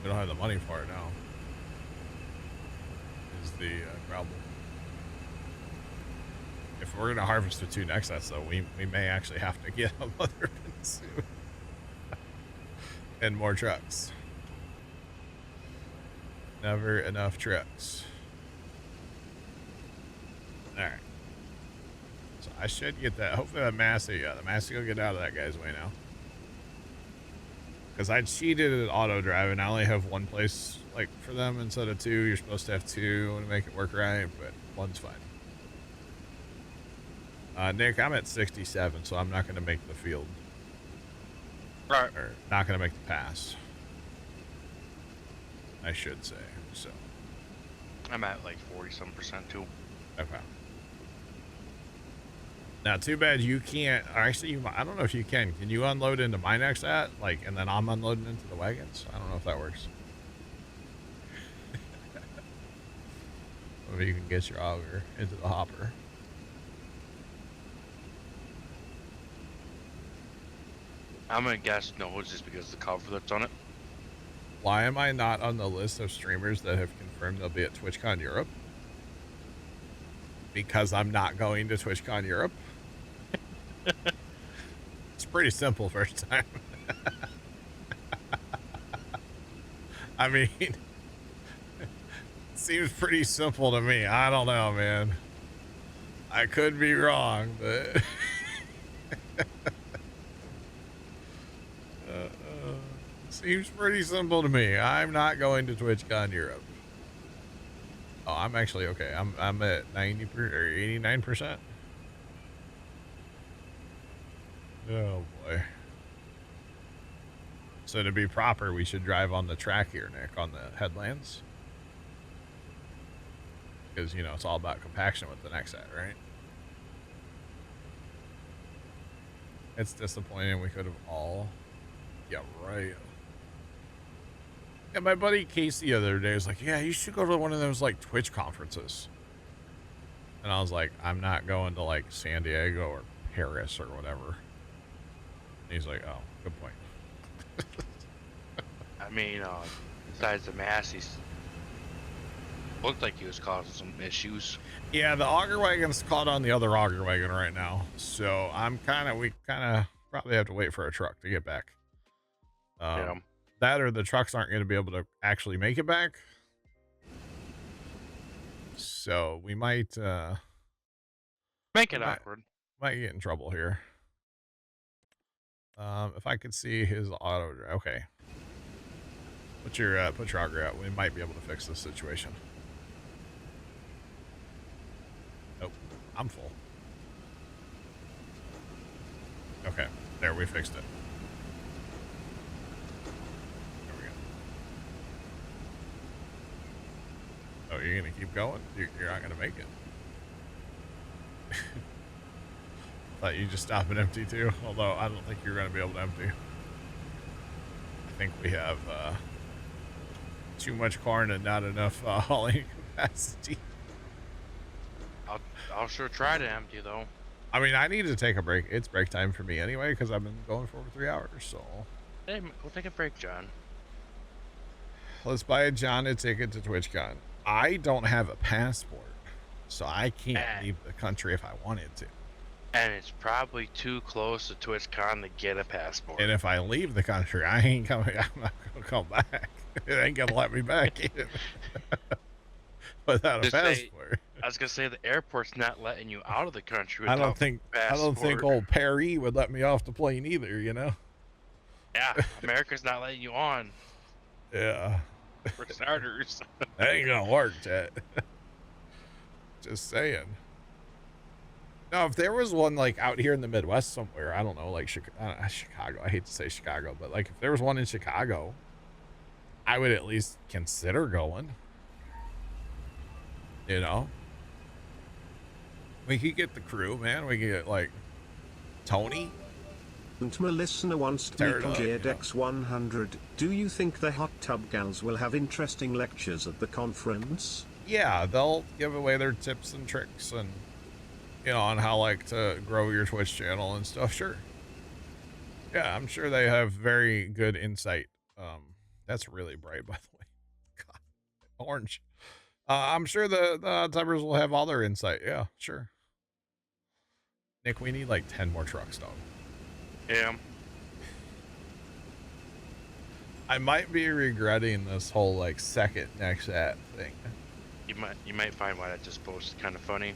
We don't have the money for it now. Is the problem. If we're gonna harvest the 2 Nexats, though, we may actually have to get a mother bin soon. And more trucks. Never enough trucks. Alright. So I should get that. Hopefully that Massey, the Massey will get out of that guy's way now. Because I cheated at auto drive and I only have one place like for them instead of 2. You're supposed to have 2 to make it work right, but 1's fine. Nick, I'm at 67, so I'm not going to make the field. Right. Or not going to make the pass. I should say. So. I'm at like 40-some% too. Okay. Now, too bad you can't. Or actually, I don't know if you can. Can you unload into my next at like, and then I'm unloading into the wagons? I don't know if that works. Maybe you can get your auger into the hopper. I'm gonna guess no, just because of the cover that's on it. Why am I not on the list of streamers that have confirmed they'll be at TwitchCon Europe? Because I'm not going to TwitchCon Europe. It's pretty simple first time. I mean, it seems pretty simple to me. I don't know, man. I could be wrong, but seems pretty simple to me. I'm not going to TwitchCon Europe. Oh, I'm actually okay. I'm at 90% or 89%. Oh boy. So to be proper, we should drive on the track here, Nick, on the headlands. Because, you know, it's all about compaction with the next set, right? It's disappointing. We could have all... Yeah, right. Yeah, my buddy Casey the other day was like, yeah, you should go to one of those, like, Twitch conferences. And I was like, I'm not going to, like, San Diego or Paris or whatever. And he's like, oh, good point. I mean, besides the mass, he looked like he was causing some issues. Yeah, the auger wagon's caught on the other auger wagon right now. So we kind of probably have to wait for a truck to get back. Yeah. That or the trucks aren't going to be able to actually make it back. So we might Make it awkward. Might get in trouble here. If I could see his auto drive. Okay. Put your auger out. We might be able to fix this situation. Nope. I'm full. Okay. There, we fixed it. There we go. Oh, you're gonna keep going? You're not gonna make it. Thought you just stop and empty too, although I don't think you're gonna be able to empty. I think we have too much corn and not enough hauling capacity. I'll sure try to empty though. I mean, I need to take a break. It's break time for me anyway because I've been going for over 3 hours. So Hey, we'll take a break, John. let's buy John a ticket to TwitchCon. I don't have a passport, so I can't leave the country if I wanted to. And it's probably too close to TwitchCon to get a passport. And if I leave the country, I ain't coming. I'm not gonna come back. It ain't gonna let me back in without a passport. I was gonna say the airport's not letting you out of the country. I don't think old Perry would let me off the plane either. You know. Yeah, America's not letting you on. Yeah. For starters. That ain't gonna work, Chet. Just saying. Now, if there was one like out here in the Midwest somewhere, I don't know, like Chicago. I hate to say Chicago, but like if there was one in Chicago, I would at least consider going. You know, we could get the crew, man. We could get like Tony. And my listener wants to meet JDX 100. Do you think the hot tub gals will have interesting lectures at the conference? Yeah, they'll give away their tips and tricks and, you know, on how like to grow your Twitch channel and stuff. Sure. Yeah, I'm sure they have very good insight. That's really bright, by the way. God, orange. I'm sure the tubbers will have all their insight. Yeah, sure. Nick, we need like 10 more trucks, dog. Yeah. I might be regretting this whole like second next at thing. You might find why I just posted kind of funny.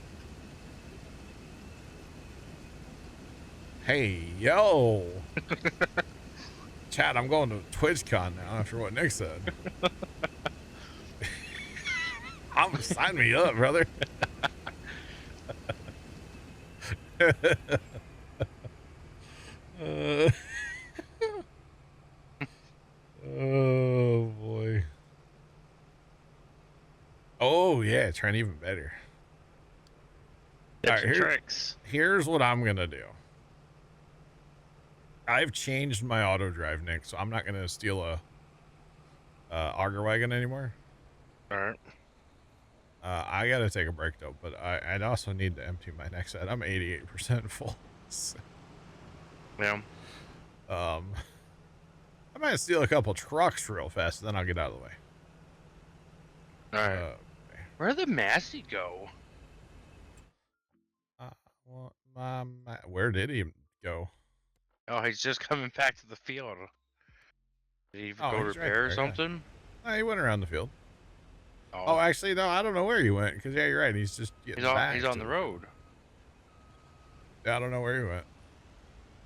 Hey, yo. Chad, I'm going to TwitchCon now after what Nick said. Sign me up, brother. Oh boy. Yeah, trying even better. Tips Alright, and tricks. here's what I'm gonna do. I've changed my auto drive, Nick, so I'm not gonna steal a auger wagon anymore. All right. I gotta take a break though, but I'd also need to empty my next set. I'm 88% full. So, Yeah. I might steal a couple trucks real fast, then I'll get out of the way. All right. Where'd the Massey go? Well, where did he go? Oh, he's just coming back to the field. Did he go he's right repair there, or yeah. something? He went around the field. Oh, Actually, no, I don't know where he went. Because, yeah, you're right. He's just getting back. he's on the road. Yeah, I don't know where he went.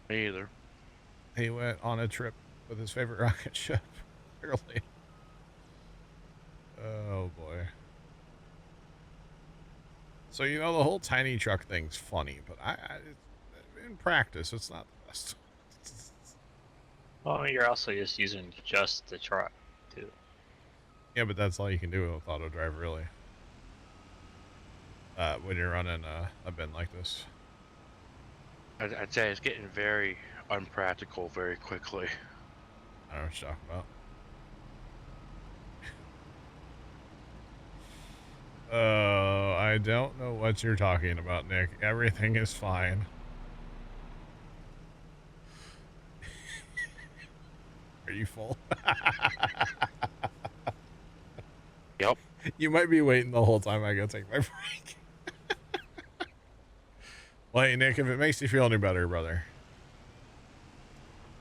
Me either. He went on a trip with his favorite rocket ship. Clearly. Oh, boy. So, you know, the whole tiny truck thing's funny, but in practice, it's not the best. Well, you're also just using just the truck, too. Yeah, but that's all you can do with auto drive, really. When you're running a bin like this. I'd say it's getting very unpractical very quickly. I don't know what you're talking about. I don't know what you're talking about, Nick. Everything is fine. Are you full? Yep. You might be waiting the whole time I go take my break. Well, hey, Nick, if it makes you feel any better, brother,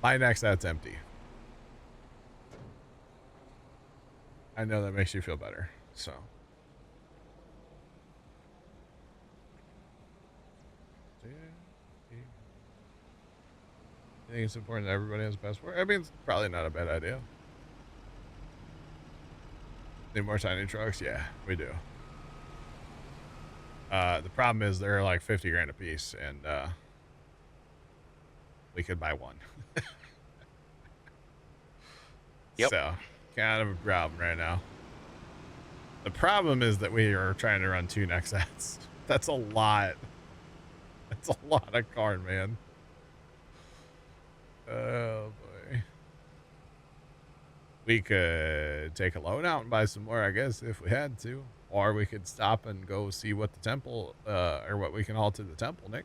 my next set's empty. I know that makes you feel better, so. I think it's important that everybody has a passport. I mean, it's probably not a bad idea. Need more tiny trucks? Yeah, we do. The problem is they're like 50 grand a piece, and we could buy one. Yep. So, kind of a problem right now. The problem is that we are trying to run 2 next sets. That's a lot. That's a lot of corn, man. Oh, boy. We could take a loan out and buy some more, I guess, if we had to. Or we could stop and go see what the temple, or what we can haul to the temple, Nick.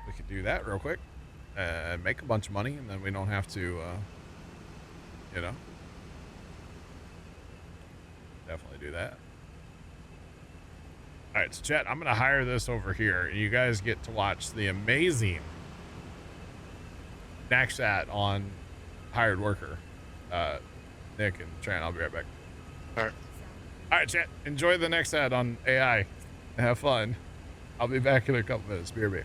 We could do that real quick. Make a bunch of money, and then we don't have to, you know. Definitely do that. All right, so chat, I'm going to hire this over here. You guys get to watch the amazing next set on hired worker. Nick and Tran, I'll be right back. All right, chat, enjoy the next ad on AI. Have fun. I'll be back in a couple minutes. BRB.